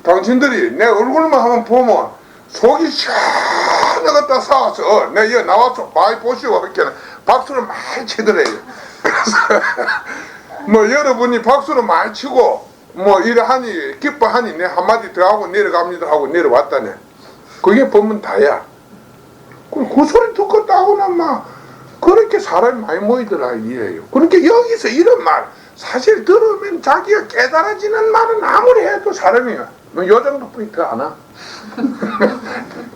당신들이 내 얼굴만 한번 보면 속이 시원하겠다 사와서 내가 여기 나와서 많이 보시고 이렇게 박수를 많이 치더래요. 그래서 뭐 여러분이 박수를 많이 치고 뭐 이래 하니 기뻐하니 내 한마디 더 하고 내려갑니다 하고 내려왔다네. 그게 보면 다야. 그 소리 듣고 따고는 막 그렇게 사람이 많이 모이더라 이래요. 그러니까 여기서 이런 말 사실 들으면 자기가 깨달아지는 말은 아무리 해도 사람이 요 정도뿐이 더 안 와.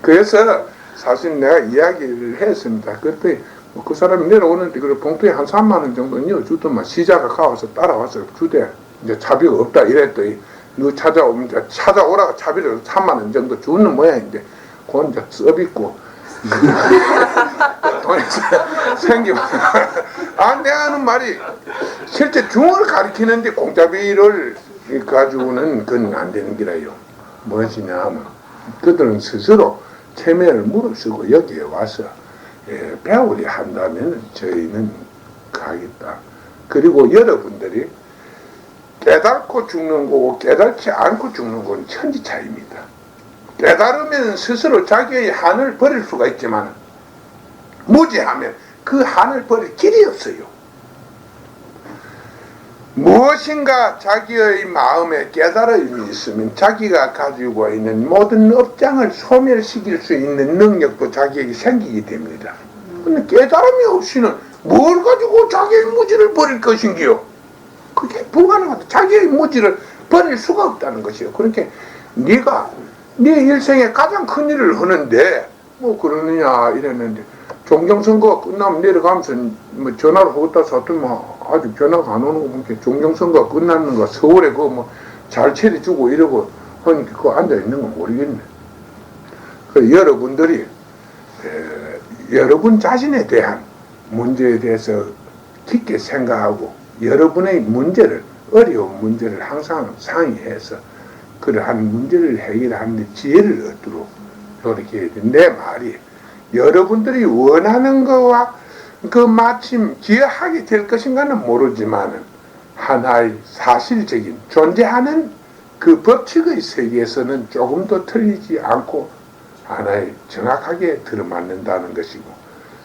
그래서 사실 내가 이야기를 했습니다. 그때 그 사람이 내려오는데 그래 봉투에 한 3만 원 정도 넣어주더만 시자가 가와서 따라와서 주대. 이제 차비가 없다 이랬더니 너 찾아오면 이제 찾아오라고 차비를 3만 원 정도 주는 모양인데 그건 이제 써있고 돈이 생기면 내가 하는 말이 실제 중을 가리키는데 공짜비를 가지고는 그건 안 되는 기라요. 무엇이냐 하면 그들은 스스로 체면을 무릅쓰고 여기에 와서 배우려 한다면 저희는 가겠다. 그리고 여러분들이 깨닫고 죽는 거고 깨닫지 않고 죽는 건 천지 차이입니다. 깨달으면 스스로 자기의 한을 버릴 수가 있지만 무지하면 그 한을 버릴 길이 없어요. 무엇인가 자기의 마음에 깨달음이 있으면 자기가 가지고 있는 모든 업장을 소멸시킬 수 있는 능력도 자기에게 생기게 됩니다. 근데 깨달음이 없이는 뭘 가지고 자기의 무지를 버릴 것인기요? 그게 불가능하다. 자기의 무지를 버릴 수가 없다는 것이요. 그러니까 네가 네 일생에 가장 큰 일을 하는데 뭐 그러느냐 이랬는데 종경선거가 끝나면 내려가면서 뭐 전화를 하겠다 했더니 아직 전화가 안 오는 거 보니까 종경선거가 끝났는 거 서울에 그거 뭐 잘 처리주고 이러고 하니까 그거 앉아있는 거 모르겠네. 그래서 여러분들이 여러분 자신에 대한 문제에 대해서 깊게 생각하고 여러분의 문제를 어려운 문제를 항상 상의해서 그러한 문제를 해결하는 데 지혜를 얻도록 노력해야 돼. 내 말이 여러분들이 원하는 거와 그 마침 기여하게 될 것인가는 모르지만 하나의 사실적인 존재하는 그 법칙의 세계에서는 조금 더 틀리지 않고 하나의 정확하게 들어맞는다는 것이고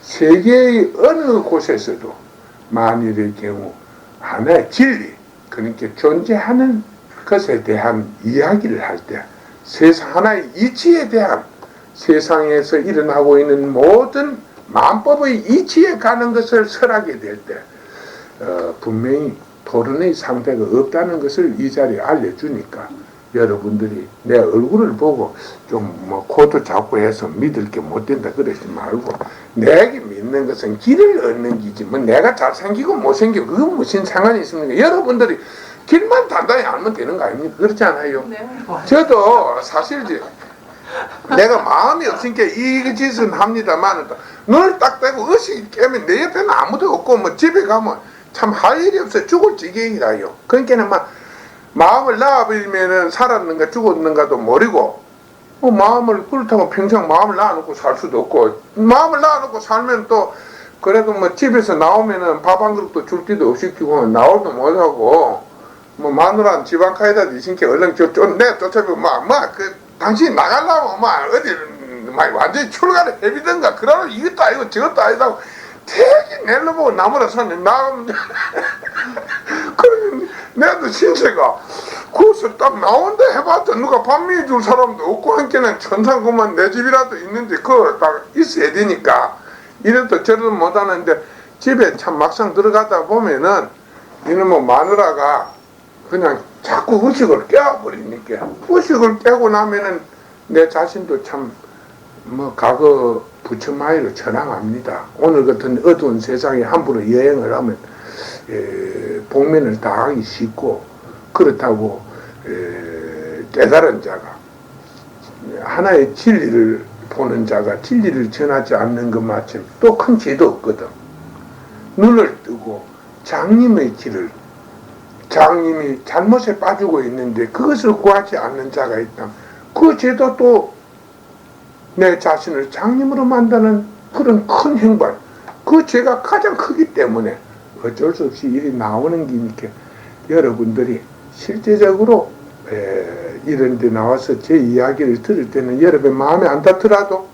세계의 어느 곳에서도 만일의 경우 하나의 진리 그러니까 존재하는 것에 대한 이야기를 할 때 세상 하나의 이치에 대한 세상에서 일어나고 있는 모든 만법의 이치에 가는 것을 설하게 될 때 분명히 토론의 상대가 없다는 것을 이 자리에 알려주니까 여러분들이 내 얼굴을 보고 좀 뭐 코도 잡고 해서 믿을 게 못 된다 그러지 말고 내게 믿는 것은 길을 얻는 기지 뭐 내가 잘생기고 못생기고 그건 무슨 상관이 있습니까? 여러분들이 길만 단단히 알면 되는 거 아닙니까? 그렇지 않아요? 네. 저도 사실 내가 마음이 없으니까 이 짓은 합니다만 눈을 딱 떼고 의식이 깨면 내 옆에는 아무도 없고 뭐 집에 가면 참 할 일이 없어 죽을 지경이라요. 그러니까는 막 마음을 놔버리면은 살았는가 죽었는가도 모르고 마음을 그렇다고 평생 마음을 놔놓고 살 수도 없고 마음을 놔놓고 살면 또 그래도 뭐 집에서 나오면은 밥 한 그릇도 줄 데도 없이 끼고 나오도 못하고 뭐 마누라는 집 안 가에다 니신께 얼른 내 쫓아보고 그 당신이 나가려면 어디 완전히 출가를 해비든가 그러면 이것도 아니고 저것도 아니다고 되게 내려보고 나무라 사는 나가면 그러면 내도 신세가 거기서 딱 나온다 해봤자 누가 반미해 줄 사람도 없고 한께는 천상 그만 내 집이라도 있는데 그거 딱 있어야 되니까 이래도 저래도 못하는데 집에 참 막상 들어가다 보면은 이놈의 마누라가 그냥 자꾸 의식을 깨워버리니까 의식을 깨고 나면은 내 자신도 참 뭐 과거 부처마이로 전항합니다. 오늘 같은 어두운 세상에 함부로 여행을 하면 복면을 당하기 쉽고 그렇다고 깨달은 자가 하나의 진리를 보는 자가 진리를 전하지 않는 것 마침 또 큰 죄도 없거든. 눈을 뜨고 장님의 길을 장님이 잘못에 빠지고 있는데 그것을 구하지 않는 자가 있다면 그 죄도 또 내 자신을 장님으로 만드는 그런 큰 행발 그 죄가 가장 크기 때문에 어쩔 수 없이 일이 나오는 기니까 여러분들이 실제적으로 이런 데 나와서 제 이야기를 들을 때는 여러분 마음에 안 닿더라도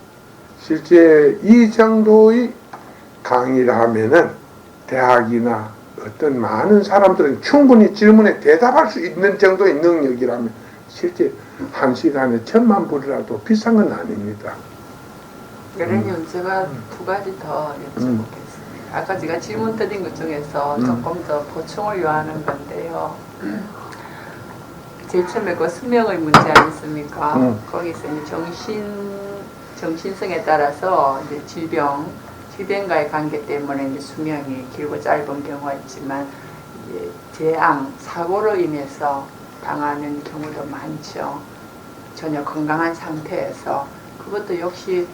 실제 이 정도의 강의를 하면은 대학이나 어떤 많은 사람들은 충분히 질문에 대답할 수 있는 정도의 능력이라면 실제 한 시간에 1,000만 불이라도 비싼 건 아닙니다. 그러면 제가 두 가지 더 여쭤보겠습니다. 아까 제가 질문 드린 것 중에서 조금 더 보충을 요하는 건데요. 제일 처음에 그 수명의 문제 아니습니까? 거기서 이제 정신성에 따라서 이제 질병과의 관계 때문에 이제 수명이 길고 짧은 경우가 있지만 이제 재앙, 사고로 인해서 당하는 경우도 많죠. 전혀 건강한 상태에서 그것도 역시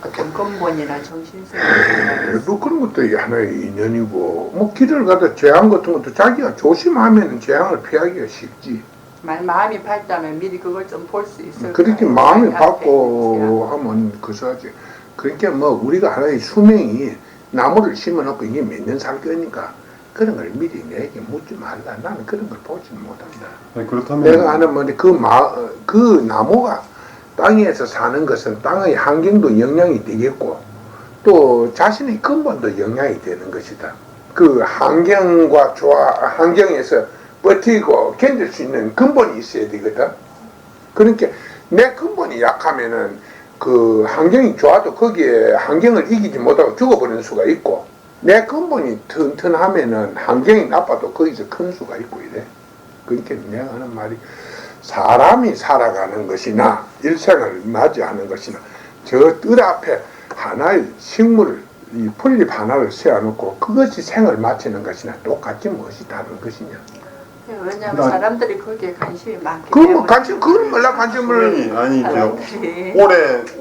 어떤 근본이나 정신성이 뭐 그런 것도 하나의 인연이고 뭐 길을 가다 재앙 같은 것도 자기가 조심하면 재앙을 피하기가 쉽지. 마음이 밝다면 미리 그걸 좀 볼 수 있을 그렇게 거예요. 마음이 자기 앞에 밝고 하면 그서하지. 그러니까 뭐 우리가 하나의 수명이 나무를 심어놓고 이게 몇 년 살 거니까 그런 걸 미리 내게 묻지 말라. 나는 그런 걸 보지 못한다. 아니, 그렇다면 내가 하는 말이 그 나무가 땅에서 사는 것은 땅의 환경도 영향이 되겠고 또 자신의 근본도 영향이 되는 것이다. 그 환경에서 버티고 견딜 수 있는 근본이 있어야 되거든. 그러니까 내 근본이 약하면은 그 환경이 좋아도 거기에 환경을 이기지 못하고 죽어버리는 수가 있고 내 근본이 튼튼하면은 환경이 나빠도 거기서 큰 수가 있고 이래. 그러니까 내가 하는 말이 사람이 살아가는 것이나 일생을 맞이하는 것이나 저 뜰 앞에 하나의 식물을 이 풀잎 하나를 세워놓고 그것이 생을 마치는 것이나 똑같이 무엇이 다른 것이냐. 왜냐하면 사람들이 거기에 관심이 많기 그건 때문에 그건 몰라 관심을 아니 사람들이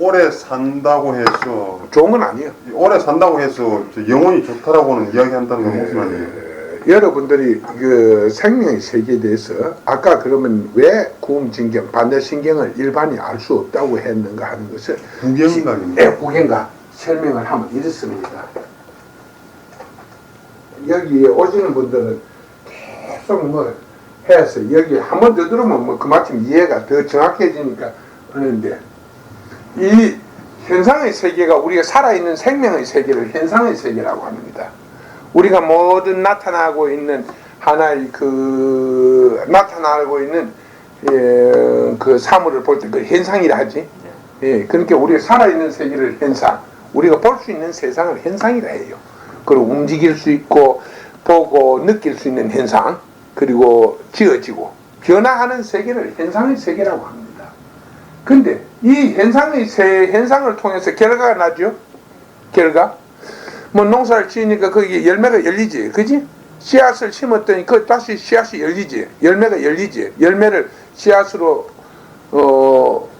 오래 산다고 해서 좋은 건 아니에요. 오래 산다고 해서 영혼이 좋다라고는 이야기한다는 건 무슨 말이에요? 여러분들이 그 생명의 세계에 대해서 아까 그러면 왜 구음진경, 반대신경을 일반이 알 수 없다고 했는가 하는 것을 구경각입니다. 구경각 설명을 하면 이렇습니다. 여기 오시는 분들은 계속 뭐 해서 여기 한 번 더 들으면 뭐 그만큼 이해가 더 정확해지니까 하는데 이 현상의 세계가 우리가 살아있는 생명의 세계를 현상의 세계라고 합니다. 우리가 모든 나타나고 있는 하나의 나타나고 있는 그 사물을 볼 때 그 현상이라 하지. 그러니까 우리가 살아있는 세계를 현상, 우리가 볼 수 있는 세상을 현상이라 해요. 그리고 움직일 수 있고 보고 느낄 수 있는 현상, 그리고 지어지고 변화하는 세계를 현상의 세계라고 합니다. 근데 이 현상을 통해서 결과가 나죠. 결과. 뭐 농사를 지으니까 거기에 열매가 열리지, 그지? 씨앗을 심었더니 그 다시 씨앗이 열리지, 열매가 열리지. 열매를 씨앗으로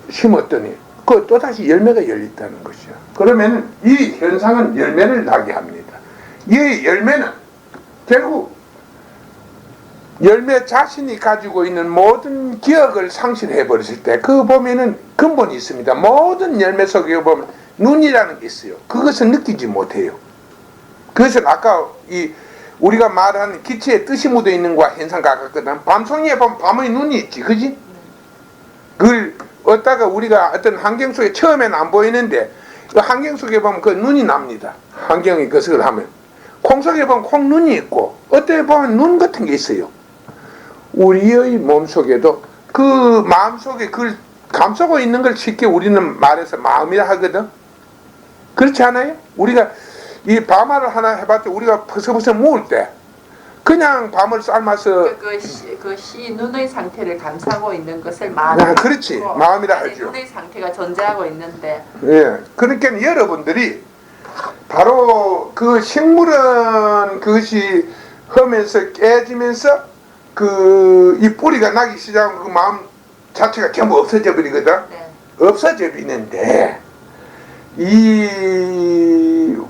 심었더니 그 또 다시 열매가 열린다는 것이야. 그러면은 이 현상은 열매를 나게 합니다. 이 열매는 결국 열매 자신이 가지고 있는 모든 기억을 상실해 버렸을 때 그 보면은 근본이 있습니다. 모든 열매 속에 보면 눈이라는 게 있어요. 그것은 느끼지 못해요. 그것은 아까 우리가 말하는 기체의 뜻이 묻어 있는 것과 현상과 같거든. 밤송이에 보면 밤의 눈이 있지, 그지? 그걸 어디다가 우리가 어떤 환경 속에 처음에는 안 보이는데 그 환경 속에 보면 그 눈이 납니다. 환경이 그것을 하면 콩 속에 보면 콩 눈이 있고 어때 보면 눈 같은 게 있어요. 우리의 몸 속에도 그 마음 속에 그걸 감싸고 있는 걸 쉽게 우리는 말해서 마음이라 하거든. 그렇지 않아요? 우리가 이 밤알을 하나 해봤더니 우리가 퍼석퍼석 모을 때 그냥 밤을 삶아서 그 씨 눈의 상태를 감싸고 있는 것을 마음이라 그렇지. 마음이라 하죠. 눈의 상태가 존재하고 있는데 그러니까 여러분들이 바로 그 식물은 그것이 하면서 깨지면서 이 뿌리가 나기 시작하면 그 마음 자체가 전부 없어져 버리거든. 없어져 버리는데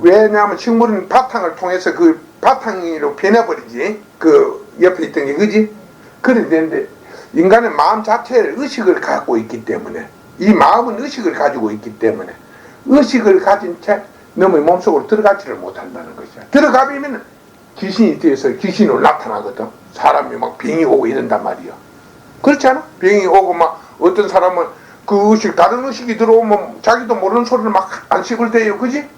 왜냐하면 식물은 바탕을 통해서 그 바탕으로 변해버리지. 그 옆에 있던 게, 그지? 그래 되는데 인간은 마음 자체를 의식을 갖고 있기 때문에 이 마음은 의식을 가지고 있기 때문에 의식을 가진 채 너의 몸속으로 들어가지를 못한다는 것이야. 들어가면 귀신이 되어서 귀신으로 나타나거든. 사람이 막 병이 오고 이런단 말이야. 그렇지 않아? 병이 오고 막 어떤 사람은 그 의식, 다른 의식이 들어오면 자기도 모르는 소리를 막 안식을 대요, 그지?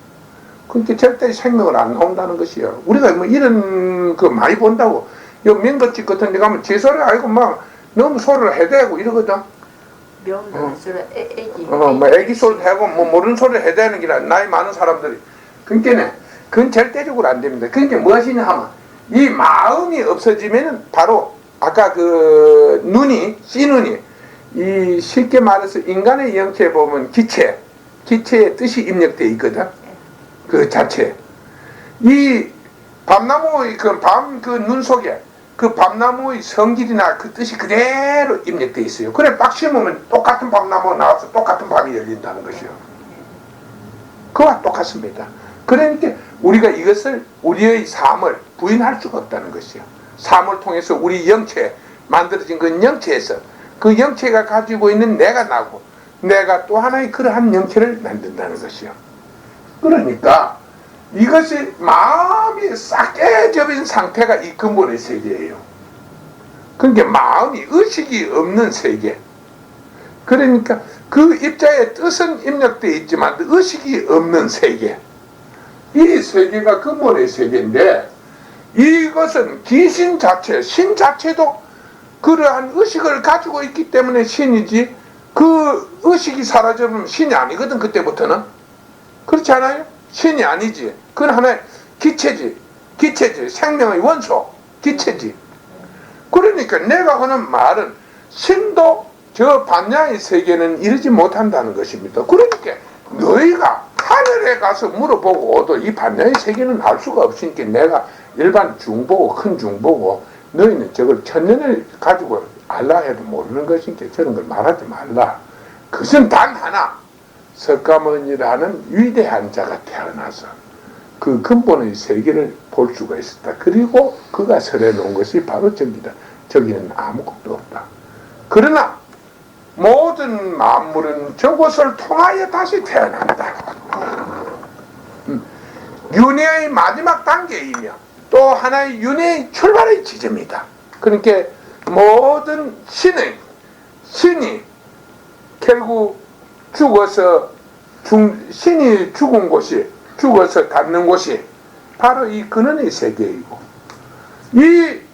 그러니까 절대 생명을 안 나온다는 것이야. 우리가 뭐 이런 거 많이 본다고. 요 명거집 같은 데 가면 제소리 알고 막 너무 소리를 해대고 이러거든. 명절에 애기. 뭐 애기 소리도 하고 뭐 모르는 소리를 해대는 게 나이 많은 사람들이. 그러니까 그건 절대적으로 안 됩니다. 그러니까 무엇이냐 하면 이 마음이 없어지면은 바로 아까 그 눈이 씨눈이 이 쉽게 말해서 인간의 영체에 보면 기체의 뜻이 입력되어 있거든. 그 자체. 이 밤나무의 그 눈 속에 그 밤나무의 성질이나 그 뜻이 그대로 입력되어 있어요. 그래 딱 심으면 똑같은 밤나무가 나와서 똑같은 밤이 열린다는 것이요. 그와 똑같습니다. 그러니까 우리가 이것을 우리의 삶을 부인할 수가 없다는 것이요. 삶을 통해서 우리 영체 만들어진 그 영체에서 그 영체가 가지고 있는 내가 나고 내가 또 하나의 그러한 영체를 만든다는 것이요. 그러니까 이것이 마음이 싹 깨져버린 상태가 이 근본의 세계예요. 그러니까 마음이 의식이 없는 세계. 그러니까 그 입자의 뜻은 입력되어 있지만 의식이 없는 세계. 이 세계가 근본의 세계인데 이것은 귀신 자체, 신 자체도 그러한 의식을 가지고 있기 때문에 신이지 그 의식이 사라져버리면 신이 아니거든. 그때부터는 그렇지 않아요? 신이 아니지. 그건 하나의 기체지. 생명의 원소 기체지. 그러니까 내가 하는 말은 신도 저 반야의 세계는 이르지 못한다는 것입니다. 그러니까 너희가 하늘에 가서 물어보고도 이 반야의 세계는 알 수가 없으니까 내가 일반 중보고 큰 중보고 너희는 저걸 천년을 가지고 알라 해도 모르는 것이니까 저런 걸 말하지 말라. 그것은 단 하나 석가모니라는 위대한 자가 태어나서 그 근본의 세계를 볼 수가 있었다. 그리고 그가 설해 놓은 것이 바로 저기다. 저기는 아무것도 없다. 그러나 모든 만물은 저것을 통하여 다시 태어난다. 윤회의 마지막 단계이며 또 하나의 윤회의 출발의 지점이다. 그러니까 모든 신이 결국 죽어서 신이 죽은 곳이 죽어서 닿는 곳이 바로 이 근원의 세계이고 이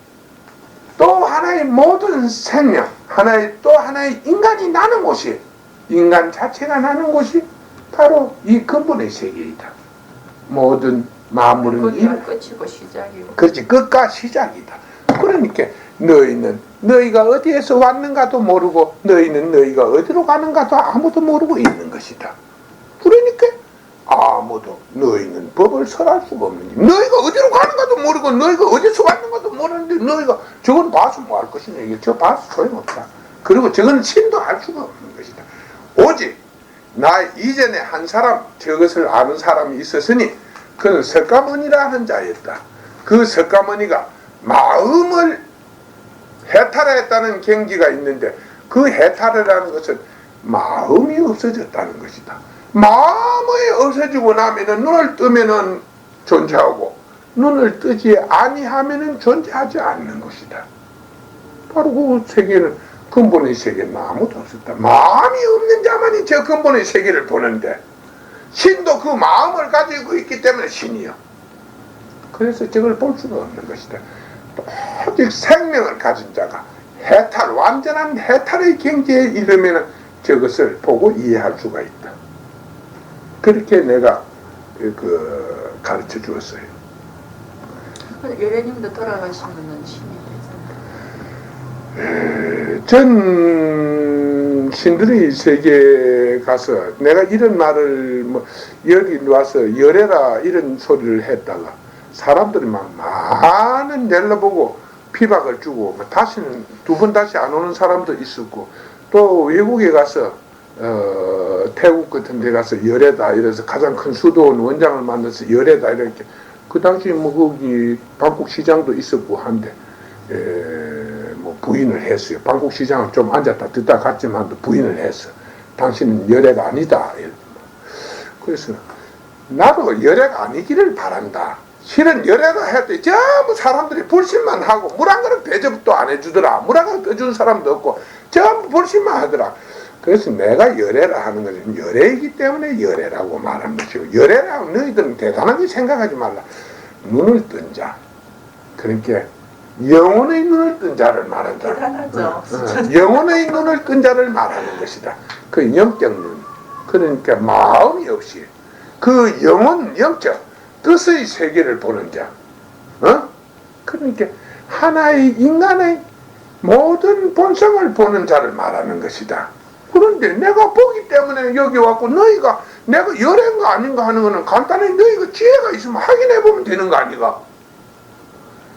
또 하나의 모든 생명 또 하나의 인간이 나는 곳이 인간 자체가 나는 곳이 바로 이 근본의 세계이다. 모든 만물은 끝이고 시작이고. 그렇지. 끝과 시작이다. 그러니까 너희가 어디에서 왔는가도 모르고 너희가 어디로 가는가도 아무도 모르고 있는 것이다. 그러니까 아무도 너희는 법을 설할 수가 없는 게 너희가 어디로 가는가도 모르고 너희가 어디서 왔는가도 모르는데 너희가 저건 봐서 뭐 할 것이냐. 이게 저 봐서 소용없다. 그리고 저건 신도 알 수가 없는 것이다. 오직 나 이전에 한 사람 저것을 아는 사람이 있었으니 그는 석가모니라는 자였다. 그 석가모니가 마음을 해탈했다는 경지가 있는데 그 해탈이라는 것은 마음이 없어졌다는 것이다. 마음이 없어지고 나면은 눈을 뜨면은 존재하고 눈을 뜨지 아니하면은 존재하지 않는 것이다. 바로 그 세계는 근본의 세계는 아무도 없었다. 마음이 없는 자만이 저 근본의 세계를 보는데 신도 그 마음을 가지고 있기 때문에 신이요. 그래서 저걸 볼 수가 없는 것이다. 오직 생명을 가진 자가 완전한 해탈의 경지에 이르면 저것을 보고 이해할 수가 있다. 그렇게 내가 가르쳐 주었어요. 예레님도 돌아가시면은 신이 되잖아요. 전 신들의 세계에 가서 내가 이런 말을 여기 와서 열애라 이런 소리를 했다가 사람들이 막 많은 열러보고 피박을 주고 다시는 두 번 다시 안 오는 사람도 있었고 또 외국에 가서 태국 같은 데 가서 열애다 이래서 가장 큰 수도원 원장을 만나서 열애다 이렇게 그 당시 거기 방콕시장도 있었고 한데 부인을 했어요. 방콕시장은 좀 앉았다 듣다 갔지만 부인을 했어. 당신은 열애가 아니다. 그래서 나도 열애가 아니기를 바란다. 실은 열애가 했더니 전부 사람들이 불신만 하고 물 한 그릇 대접도 안 해주더라. 물 한 그릇 떠주는 사람도 없고 전부 불신만 하더라. 그래서 내가 열애라 하는 것은 열애이기 때문에 열애라고 말하는 것이고 열애라고 너희들은 대단하게 생각하지 말라. 눈을 뜬 자. 그러니까 영혼의 눈을 뜬 자를 말한다. 대단하죠. 영혼의 눈을 뜬 자를 말하는 것이다. 그 영적 눈. 그러니까 마음이 없이 그 영혼, 영적 뜻의 세계를 보는 자. 그러니까 하나의 인간의 모든 본성을 보는 자를 말하는 것이다. 그런데 내가 보기 때문에 여기 왔고 너희가 내가 열애인가 아닌가 하는 거는 간단히 너희가 지혜가 있으면 확인해 보면 되는 거 아니가?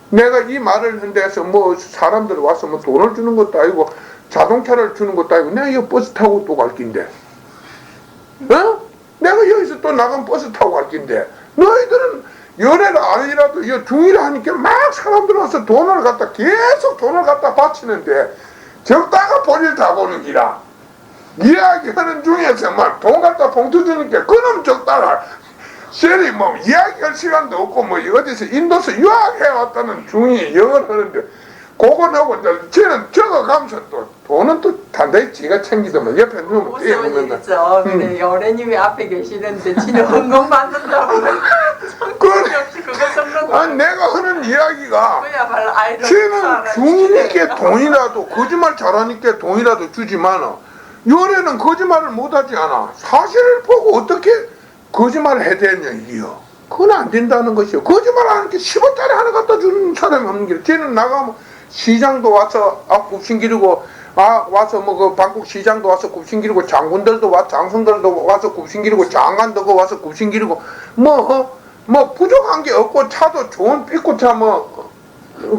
내가 이 말을 한데서 뭐 사람들 와서 뭐 돈을 주는 것도 아니고 자동차를 주는 것도 아니고 내가 이 버스 타고 또 갈 긴데 내가 여기서 또 나가면 버스 타고 갈 긴데 너희들은 열애를 아니라도 이 중이라 하니까 막 사람들 와서 돈을 갖다 계속 돈을 갖다 바치는데 적다가 볼일 다 보는 기라. 이야기하는 중에서 막 돈 갖다 봉투 주니까 그놈 적다가 셀이 뭐 이야기할 시간도 없고 뭐 어디서 인도서 유학해 왔다는 중이 영어를 하는데 그거하고 쟤는 적어가면서 또 돈은 또 단단히 지가 챙기더만 옆에 누우면 무서운 떼어보면 일이죠. 근데 여래님이 앞에 계시는데 지는 헌금 받는다고 그래. 역시 그거 성공. 아니 내가 하는 이야기가 그야말로 아이들 쟤는 중이니까 돈이라도 거짓말 잘하니까 돈이라도 주지만 요래는 거짓말을 못하지 않아. 사실을 보고 어떻게 거짓말을 해야 되냐 이게요. 그건 안 된다는 것이요. 거짓말 하니까 10원짜리 하나 갖다 주는 사람이 없는 게 쟤는 나가면 시장도 와서 굽신 기르고 와서 뭐 그 방콕 시장도 와서 굽신 기르고 장군들도 와서 장성들도 와서 굽신 기르고 장관도 와서 굽신 기르고 뭐 부족한 게 없고 차도 좋은 삐꼬차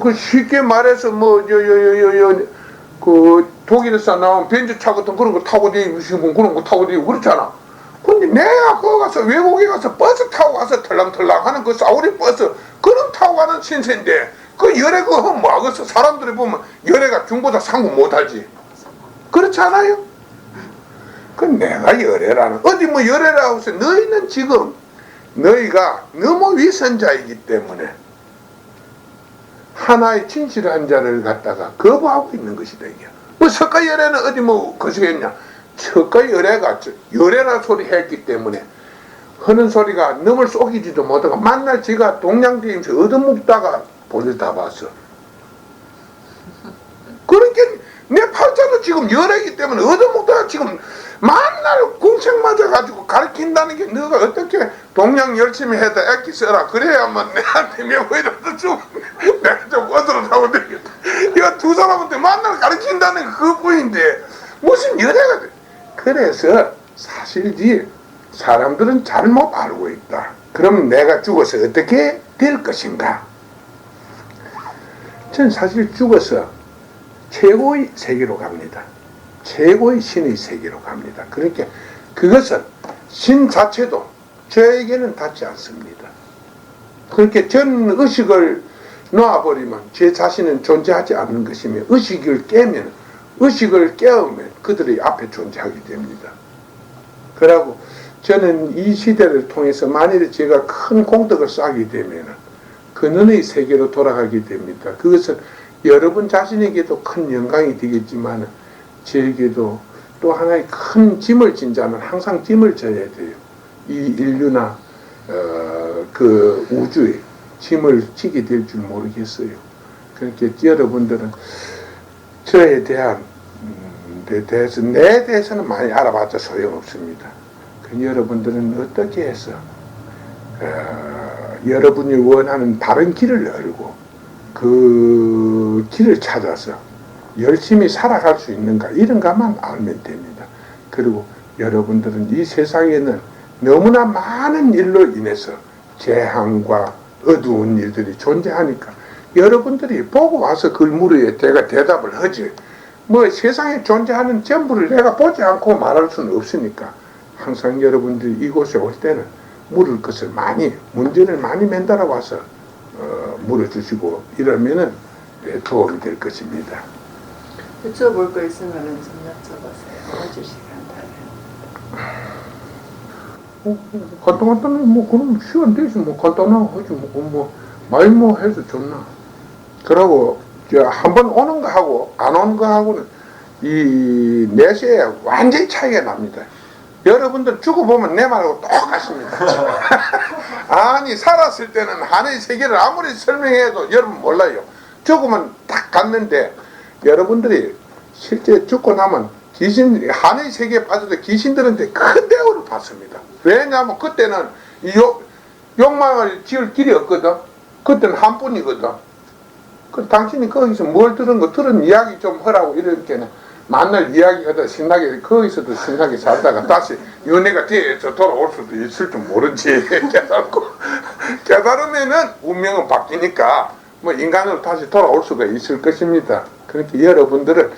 그 쉽게 말해서 그 독일에서 나온 벤츠차 같은 그런 거 타고 다니고 그런 거 타고 다니고 그렇잖아. 근데 내가 거기 가서 외국에 가서 버스 타고 가서 털랑털랑 하는 그 싸우리 버스 그런 타고 가는 신세인데 그 열애 그거 하면 뭐 하겠어. 사람들이 보면 열애가 중보다 상고 못하지. 그렇지 않아요? 그 내가 열애라는 어디 뭐 열애라고 해서 너희는 지금 너희가 너무 위선자이기 때문에 하나의 진실한 자를 갖다가 거부하고 있는 것이다 이게. 뭐 석가 열애는 어디 뭐 거시겠냐. 석가 열애가 열애라 소리 했기 때문에 하는 소리가 넘을 속이지도 못하고 만날 지가 동양대임서 얻어먹다가 볼일 다 봤어. 그러니까 내 팔자도 지금 열애이기 때문에 얻어먹다가 지금 만날 공책 맞아가지고 가르친다는 게 너가 어떻게 동양 열심히 해도 애기 써라 그래야만 내한테 명호이라도 좀 내가 좀 얻으러 가면 되겠다. 이거 두 사람한테 만날 가르친다는 게 그것뿐인데 무슨 열애가 돼. 그래서 사실지 사람들은 잘못 알고 있다. 그럼 내가 죽어서 어떻게 될 것인가? 전 사실 죽어서 최고의 세계로 갑니다. 최고의 신의 세계로 갑니다. 그러니까 그것은 신 자체도 저에게는 닿지 않습니다. 그렇게 전 의식을 놓아버리면 제 자신은 존재하지 않는 것이며 의식을 깨면 의식을 깨우면 그들의 앞에 존재하게 됩니다. 그러고 저는 이 시대를 통해서 만일에 제가 큰 공덕을 쌓게 되면 근원의 세계로 돌아가게 됩니다. 그것은 여러분 자신에게도 큰 영광이 되겠지만 저에게도 또 하나의 큰 짐을 진 자는 항상 짐을 져야 돼요. 이 인류나 그 우주에 짐을 지게 될 줄 모르겠어요. 그러니까 여러분들은 저에 대한 내 대해서는 많이 알아봤자 소용없습니다. 그 여러분들은 어떻게 해서 여러분이 원하는 다른 길을 열고 그 길을 찾아서 열심히 살아갈 수 있는가 이런 것만 알면 됩니다. 그리고 여러분들은 이 세상에는 너무나 많은 일로 인해서 재앙과 어두운 일들이 존재하니까 여러분들이 보고 와서 그걸 물어야 내가 대답을 하지. 뭐 세상에 존재하는 전부를 내가 보지 않고 말할 수는 없으니까 항상 여러분들이 이곳에 올 때는 물을 것을 많이 문제를 많이 맨달아 와서 물어주시고 이러면은 도움이 될 것입니다. 여쭤볼 거 있으면 좀 여쭤보세요. 아주 시간 달아요. 간단하게 뭐 그럼 시간 되지 뭐 간단하고 하지 뭐 많이 뭐 해서 좋나. 그러고 한 번 오는 거 하고 안 오는 거 하고는 이 내세에 완전히 차이가 납니다. 여러분들 죽어보면 내 말하고 똑같습니다. 아니 살았을 때는 하나의 세계를 아무리 설명해도 여러분 몰라요. 죽으면 딱 갔는데 여러분들이 실제 죽고 나면 귀신, 하늘 세계에 빠져도 귀신들한테 큰 대우를 받습니다. 왜냐하면 그때는 욕망을 지을 길이 없거든. 그때는 한 뿐이거든. 당신이 거기서 뭘 들은 이야기 좀 하라고 이렇게는 만날 이야기가 신나게, 거기서도 신나게 살다가 다시 연애가 뒤에서 돌아올 수도 있을 줄 모르지. 깨달으면은 운명은 바뀌니까 뭐 인간으로 다시 돌아올 수가 있을 것입니다. 그러니까 여러분들은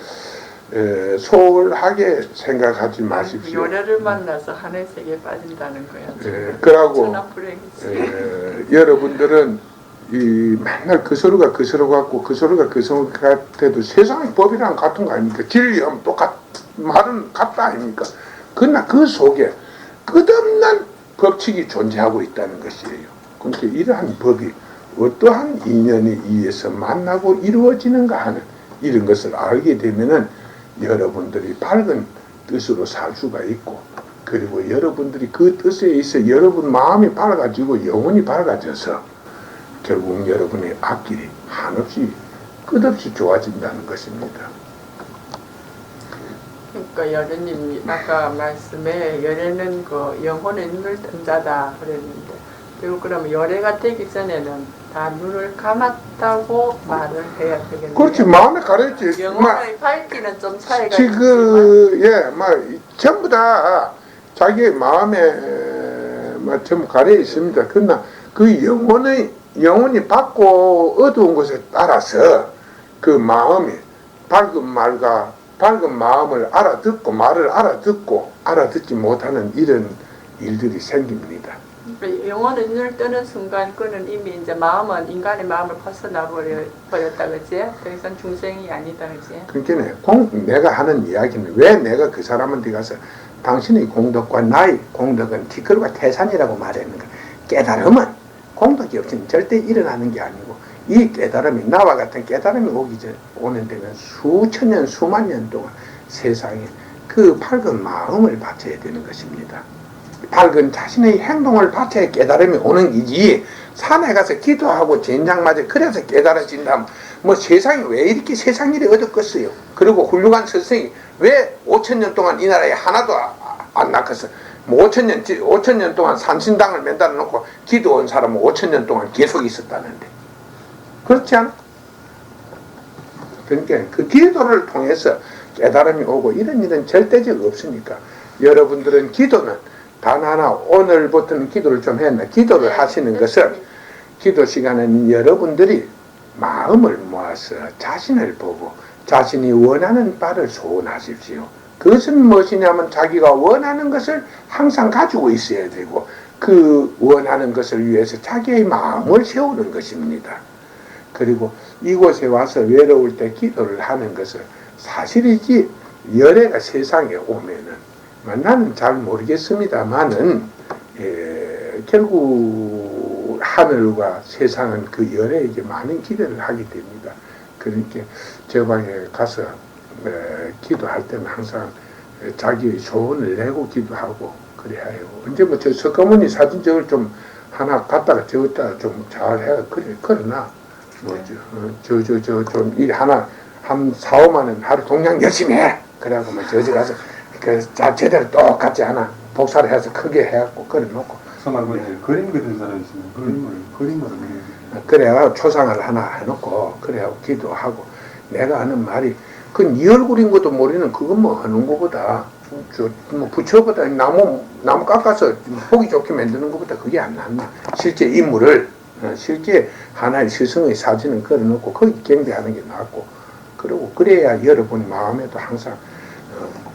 소홀하게 생각하지 마십시오. 요래를 만나서 하늘 세계에 빠진다는 거야. 그러고 천하불행이지. 여러분들은 맨날 그 서로가 그 서로 같고 그 서로가 그 서로 같아도 세상의 법이랑 같은 거 아닙니까? 진리하면 말은 같다 아닙니까? 그러나 그 속에 끝없는 법칙이 존재하고 있다는 것이에요. 그러니까 이러한 법이 어떠한 인연에 의해서 만나고 이루어지는가 하는 이런 것을 알게 되면은 여러분들이 밝은 뜻으로 살 수가 있고, 그리고 여러분들이 그 뜻에 있어 여러분 마음이 밝아지고 영혼이 밝아져서 결국 여러분의 앞길이 한없이 끝없이 좋아진다는 것입니다. 그러니까 여래님 아까 말씀에 여래는 그 영혼의 눈을 뜬 자다 그랬는데, 결국 그러면 여래가 되기 전에는 다 눈을 감았다고 말을 해야 되겠네요. 그렇지, 마음에 가렸지. 영혼의 밝기는 좀 차이가 지금 전부 다 자기의 마음에 전부 가려 있습니다. 그러나 그 영혼이 밝고 어두운 것에 따라서 그 마음이 밝은 마음을 알아듣고 말을 알아듣고 알아듣지 못하는 이런 일들이 생깁니다. 영혼의 눈을 뜨는 순간 그는 이미 이제 마음은 인간의 마음을 벗어나 버렸다 그지? 더 이상 중생이 아니다 그지? 그러니까 내가 하는 이야기는 왜 내가 그 사람한테 가서 당신의 공덕과 나의 공덕은 티끌과 태산이라고 말했는가? 깨달음은 공덕이 없이는 절대 일어나는 게 아니고, 이 깨달음이 나와 같은 깨달음이 오는 데는 수천 년 수만 년 동안 세상에 그 밝은 마음을 바쳐야 되는 것입니다. 밝은 자신의 행동을 바쳐야 깨달음이 오는 기지, 산에 가서 기도하고 젠장 맞아 그래서 깨달아진다면 뭐 세상이 왜 이렇게 세상 일이 어둡겠어요. 그리고 훌륭한 스승이 왜 5,000년 동안 이 나라에 하나도 안 낳겠어. 뭐 5,000년 동안 산신당을 만들어 놓고 기도한 사람은 5,000년 동안 계속 있었다는데, 그렇지 않아? 그러니까 그 기도를 통해서 깨달음이 오고 이런 일은 절대적 없으니까 여러분들은 기도는 단 하나, 오늘부터는 기도를 좀 했나? 기도를 하시는 것은, 기도 시간에는 여러분들이 마음을 모아서 자신을 보고 자신이 원하는 바를 소원하십시오. 그것은 무엇이냐면 자기가 원하는 것을 항상 가지고 있어야 되고, 그 원하는 것을 위해서 자기의 마음을 세우는 것입니다. 그리고 이곳에 와서 외로울 때 기도를 하는 것은 사실이지, 열애가 세상에 오면은 나는 잘 모르겠습니다만은 결국 하늘과 세상은 그 열애에게 많은 기대를 하게 됩니다. 그러니까 저 방에 가서 기도할 때는 항상 자기의 소원을 내고 기도하고 그래야 해요. 언제 뭐 저 석가모니 사진 저걸 좀 하나 갖다가 저었다가 좀 잘 해. 그러나 좀 일 하나 한 4, 5만 원 하루 동양 열심히 해. 그래갖고 뭐 저지 가서 제대로 똑같이 하나 복사를 해서 크게 해갖고 그려놓고. 말고 그림 그린 사람이 있으면 그림을 그래야 초상을 하나 해놓고 그래야 기도하고. 내가 하는 말이 그건 네 얼굴인 것도 모르는 그건 뭐 하는 것보다 뭐 부처보다 나무 깎아서 보기 좋게 만드는 것보다 그게 안 낫나. 실제 인물을 실제 하나의 스승의 사진을 걸어놓고 거기 경배하는 게 낫고, 그리고 그래야 여러분 마음에도 항상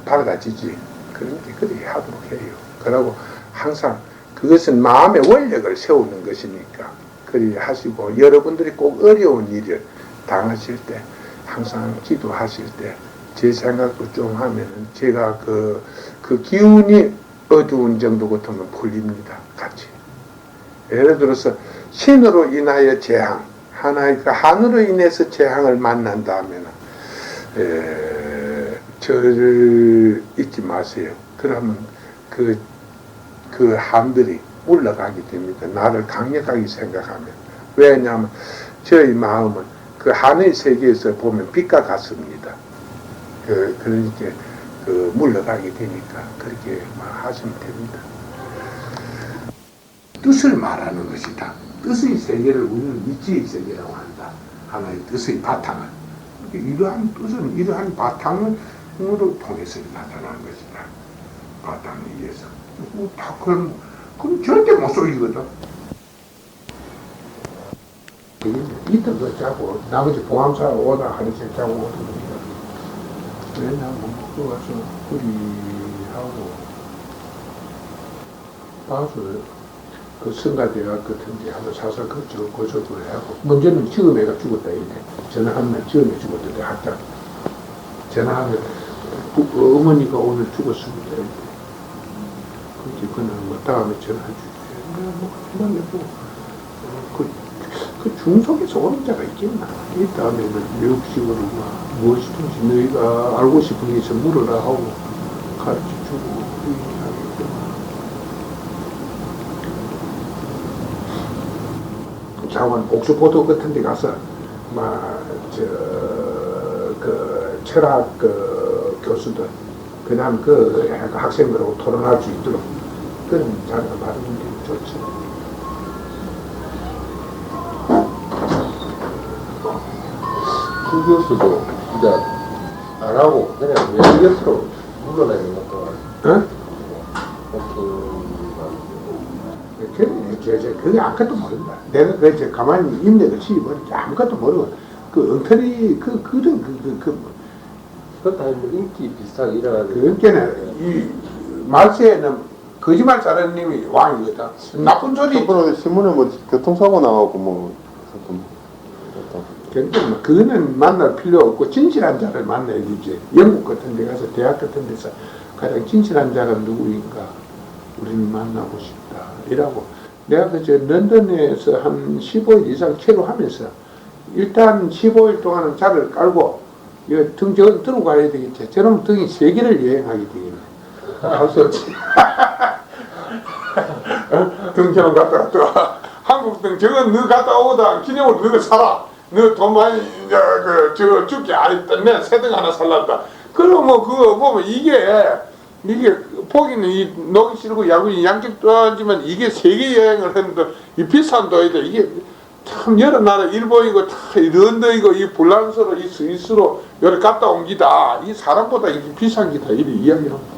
밝아지지. 그런데 그렇게 하도록 해요. 그러고 항상 그것은 마음의 원력을 세우는 것이니까 그리 하시고, 여러분들이 꼭 어려운 일을 당하실 때 항상 기도하실 때 제 생각도 좀 하면은 제가 그 기운이 어두운 정도 같으면 풀립니다. 같이. 예를 들어서 신으로 인하여 재앙, 하나의 그 하늘로 인해서 재앙을 만난다면은 저를 잊지 마세요. 그러면 그 함들이 물러가게 됩니다. 나를 강력하게 생각하면. 왜냐하면 저희 마음은 그 그 한의 세계에서 보면 빛과 같습니다. 그러니까 물러가게 되니까 그렇게 하시면 됩니다. 뜻을 말하는 것이다. 뜻의 세계를 우리는 이치의 세계라고 한다. 하나의 뜻의 바탕은. 이러한 뜻은 이러한 바탕으로 통해서 나타나는 것이다. 바탕에 의해서. 그럼 절대 못 쏘이거든. 이틀 더 자고 나머지 보암사 오다 하루씩 자고 오던 겁니다. 맨날 먹고 가서 뿌리하고 봐서 그 성가대학 같은데 한번 사서 고소를 하고 먼저는 지금 애가 죽었다 이래. 전화하면 지금 애 죽었던데 학장 전화하면 어머니가 오늘 죽었습니다 이래. 그렇게 그날 뭐 다음에 전화해 주지. 내가 뭐 그만 해도 그 중속에서 오는 자가 있겠나? 이 다음에는 미국식으로 무엇이든지 너희가 알고 싶은 게 있어 물어라 하고 가르쳐주고 자원 옥스포드 같은 데 가서 그 철학 교수들 그 다음 학생들하고 토론할 수 있도록 그런 자리가 마련된 게 좋죠. 그 교수도 이제 안 하고 그냥 외계수로 물러나는 것도 그게 아무것도 모른다. 내가 그저 가만히 인내를 시집하니까 아무것도 모르고 그 엉터리 그것도 아니면 인기 비슷하게 일어나는 그게는 이 말세에는 거짓말 잘하는 님이 왕이거든. 나쁜 소리. 저번에 신문에 뭐 교통사고 나가고 뭐 그러니까 그거는 만날 필요 없고 진실한 자를 만나야 되지. 영국 같은 데 가서 대학 같은 데서 가장 진실한 자가 누구인가 우리는 만나고 싶다 이라고 내가 그저 런던에서 한 15일 이상 체류하면서 일단 15일 동안은 자를 깔고 이거 등 들고 가야 되겠지. 저놈 등이 세계를 여행하게 되겠네. 할 수 없지. 등처럼 갔다 또 한국 등 저건 너 갔다 오다 기념으로 너가 사라. 너 돈 많이 저 죽게 안 했던데 새등 하나 살란다. 그럼 뭐 그거 보면 이게 보기는 이 녹이 싫고 야구이 양쪽도 하지만 이게 세계 여행을 했는데 이 비싼 돈인데 이게 참 여러 나라 일본이고 다 런던이고 이 불란서로 이 스위스로 여기 갔다 온 기다. 이 사람보다 이게 비싼 기다. 이렇게 이야기를 합니다.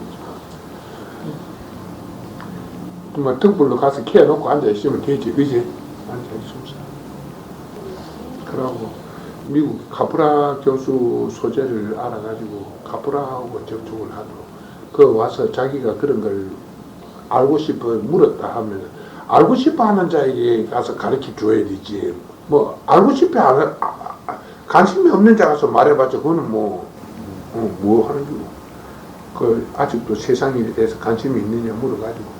뭐 등불로 가서 키워놓고 앉아있으면 되지. 그지? 앉아있으면서. 그러고 미국 카프라 교수 소재를 알아가지고 카프라하고 접촉을 하도록 그 와서 자기가 그런 걸 알고 싶어 물었다 하면 알고 싶어 하는 자에게 가서 가르쳐 줘야 되지. 뭐 알고 싶어 하는 관심이 없는 자 가서 말해봤자 그거는 뭐 하는 거고. 그 아직도 세상 일에 대해서 관심이 있느냐 물어가지고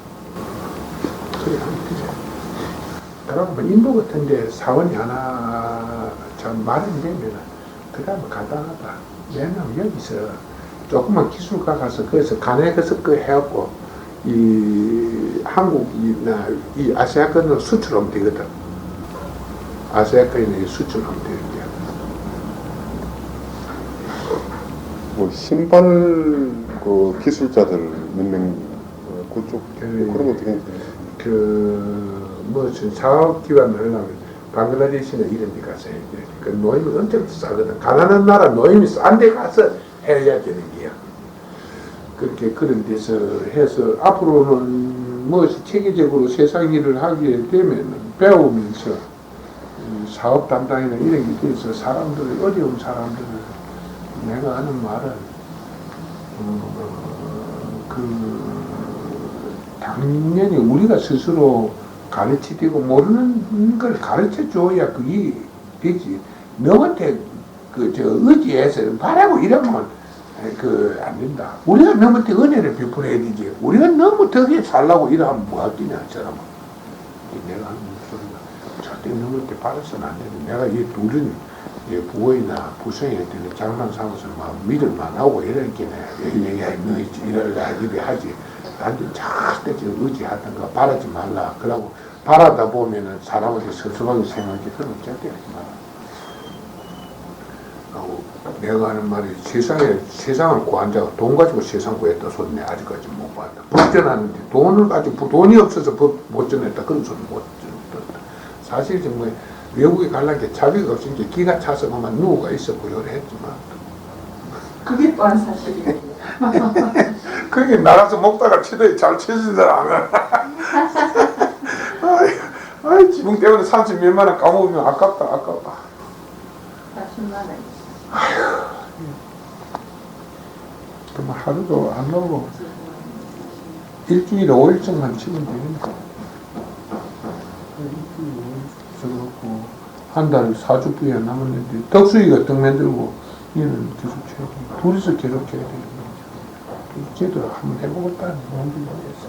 그래 하면 되죠. 그러고 뭐 인도 같은데 사원이 하나 참 마련되면은 그 다음에 간단하다. 왜냐면 여기서 조그만 기술가 가서 거기서 간에 가서 그 해갖고 이 한국이나 이 아시아권으로 수출하면 되거든. 아시아권에 수출하면 되는데. 뭐 신발 그 기술자들 몇 명 그쪽 그런 어떻게 무슨 사업 기반을 하려면 방글라데시나 이런 데 가서 해야 돼. 그 노임이 엄청 싸거든. 가난한 나라 노임이 싼 데 가서 해야 되는 게야. 그렇게 그런 데서 해서 앞으로는 무엇이 체계적으로 세상 일을 하게 되면 배우면서 사업 담당이나 이런 게 돼서 사람들 어려운 사람들을 내가 하는 말은 당연히 우리가 스스로 가르치되고 모르는 걸 가르쳐 줘야 그게 되지. 너한테 의지해서 바라고 이러면 안 된다. 우리가 너한테 은혜를 베풀어야 되지. 우리가 너무 덕에 살라고 이러면 뭐 할기냐, 사람은. 내가 하는 소리가 절대 너한테 바라서는 안 되는. 내가 이 둘은 부모이나 부성한테는 장난 삼아서 막 믿을만 하고 이렇게 얘기해. 너 이럴라 이렇게 하지. 나한테 절대 의지하던 거 바라지 말라. 그러고 바라다 보면은 사람한테 섭섭하게 생각하지. 그런 거 절대 하지 마라. 내가 하는 말이 세상을 구한 자가 돈 가지고 세상 구했다 소리 내 아직까지 못 봤다. 법전하는데 돈을 가지고 돈이 없어서 법 못 전했다 그런 소리 못 들었다. 사실 정말 외국에 가려는 게 자비가 없으니 게 기가 차서 그만 누워가 있어 보여라 했지만 그게 또한 사실이에요. 그게 나가서 먹다가 치더니 잘 치지들 않아. 아이 지붕 때문에 30 몇만 원 까먹으면 아깝다. 40만 원. 정말 하루도 안 나오고 일주일에 5일쯤만 치면 되니까 일주일에 5일쯤 쳐갖고 한 달에 4주부에 남았는데 덕수이가 떡 만들고 얘는 계속 쳐야 돼. 둘이서 계속 쳐야 돼. 쟤도 한번 해보겠다는 마음이 있어.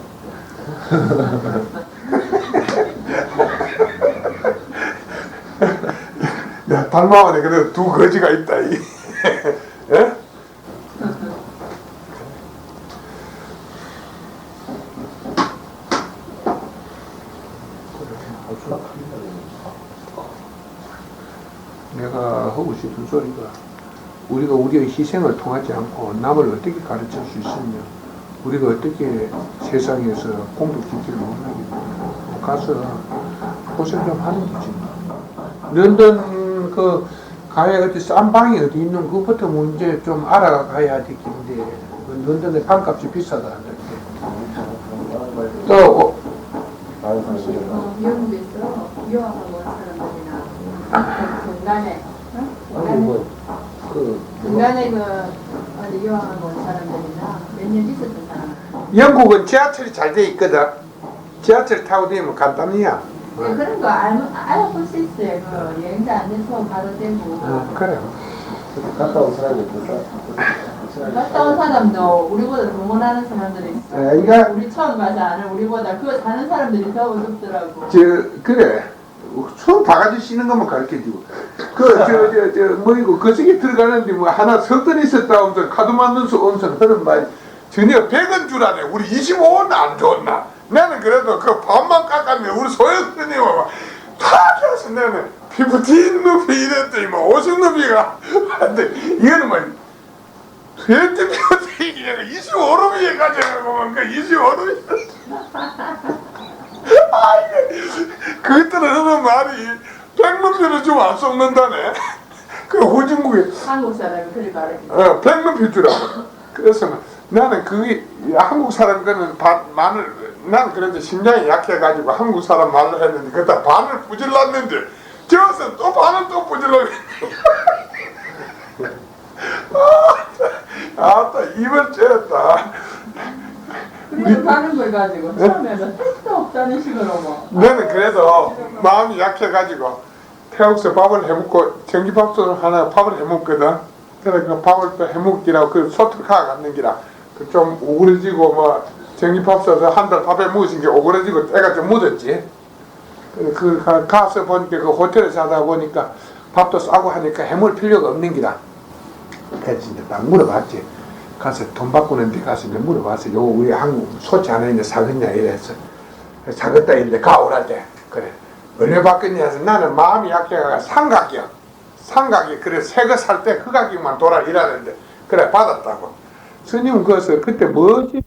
야 달마원에 그래도 두 거지가 있다. 예? 내가 하고 싶은 소리가 우리가 우리의 희생을 통하지 않고 남을 어떻게 가르칠 수 있으며 우리가 어떻게 세상에서 공덕지키를 못하게 가서 고생 좀 하는 거지. 런던 그 가야 어디 싼 방이 어디 있는 그것부터 문제 좀 알아가야 되겠는데 그 런던의 방값이 비싸다. 또 미국에서 유학하고 온 사람들이나 중간에 중간에 그 어디 유학하고 온 사람들이나 몇 년 있었던 사람. 영국은 지하철이 잘 돼 있거든. 지하철 타고 다니면 간단이야. 네, 그런 거 알아볼 수 있어요. 그 여행자 안내서 가도 되고. 그래. 갔다 온 사람이 갔다 온 사람도 우리보다 더 원하는 사람들이 있어. 그러니까 우리 처음 가서 아는 우리보다 그거 사는 사람들이 더 어렵더라고. 그래. 손 바가지 씌는 것만 가르쳐주고 뭐이고 그 속에 들어가는데 뭐 하나 석던 있었다 하면서 카드 만들어서 오면서 하는 말이 전혀 100원 주라네. 우리 25원 안 줬나? 나는 그래도 그 반만 깎았네. 우리 소영선이 다 줬어. 나는 피부 뒷 높이 이랬더니 뭐 50높이가 한데 이거는 뭐 회대 표정이 25루피에 가져가고 그 25루피 그때는 하는 말이 100루피를 주면 안 썩는다네. 그 후진국에 한국 사람이 그래 가르쳐. 100루피 주라고. 그래서 나는 그게 한국 사람 거는 마늘 나는 그래도 심장이 약해가지고 한국 사람 말로 했는데 그때 반을 부질렀는데 저어서 또 반을 또 부질렀는데 아따 입을 쬐었다. 그래서 가는 걸 가지고 처음에는 택도 없다는 식으로 뭐. 나는 그래도 마음이 약해가지고 태국서 밥을 해먹고 전기밥솥을 하나 밥을 해먹거든. 그래서 그 밥을 또 해먹기라고 그 소트카 갖는 기라 그 좀 오그러지고 뭐 전기밥솥을 한 달 밥에 먹으신 게 오그러지고 때가 좀 묻었지. 그 가서 보니까 그 호텔에 자다 보니까 밥도 싸고 하니까 해먹을 필요가 없는 기라. 그래서 이제 딱 물어봤지. 가서 돈 바꾸는 데 가서 이제 물어봤어. 요거 우리 한국 소치 하나 있는데 사겠냐 이랬어. 사겠다 했는데 가오라대. 그래. 얼마 바뀌냐 해서 나는 마음이 약해가 삼각이요. 그래 새 거 살 때 그 가격만 돌아 일하는데 그래 받았다고. 스님 그래서 그때 뭐지?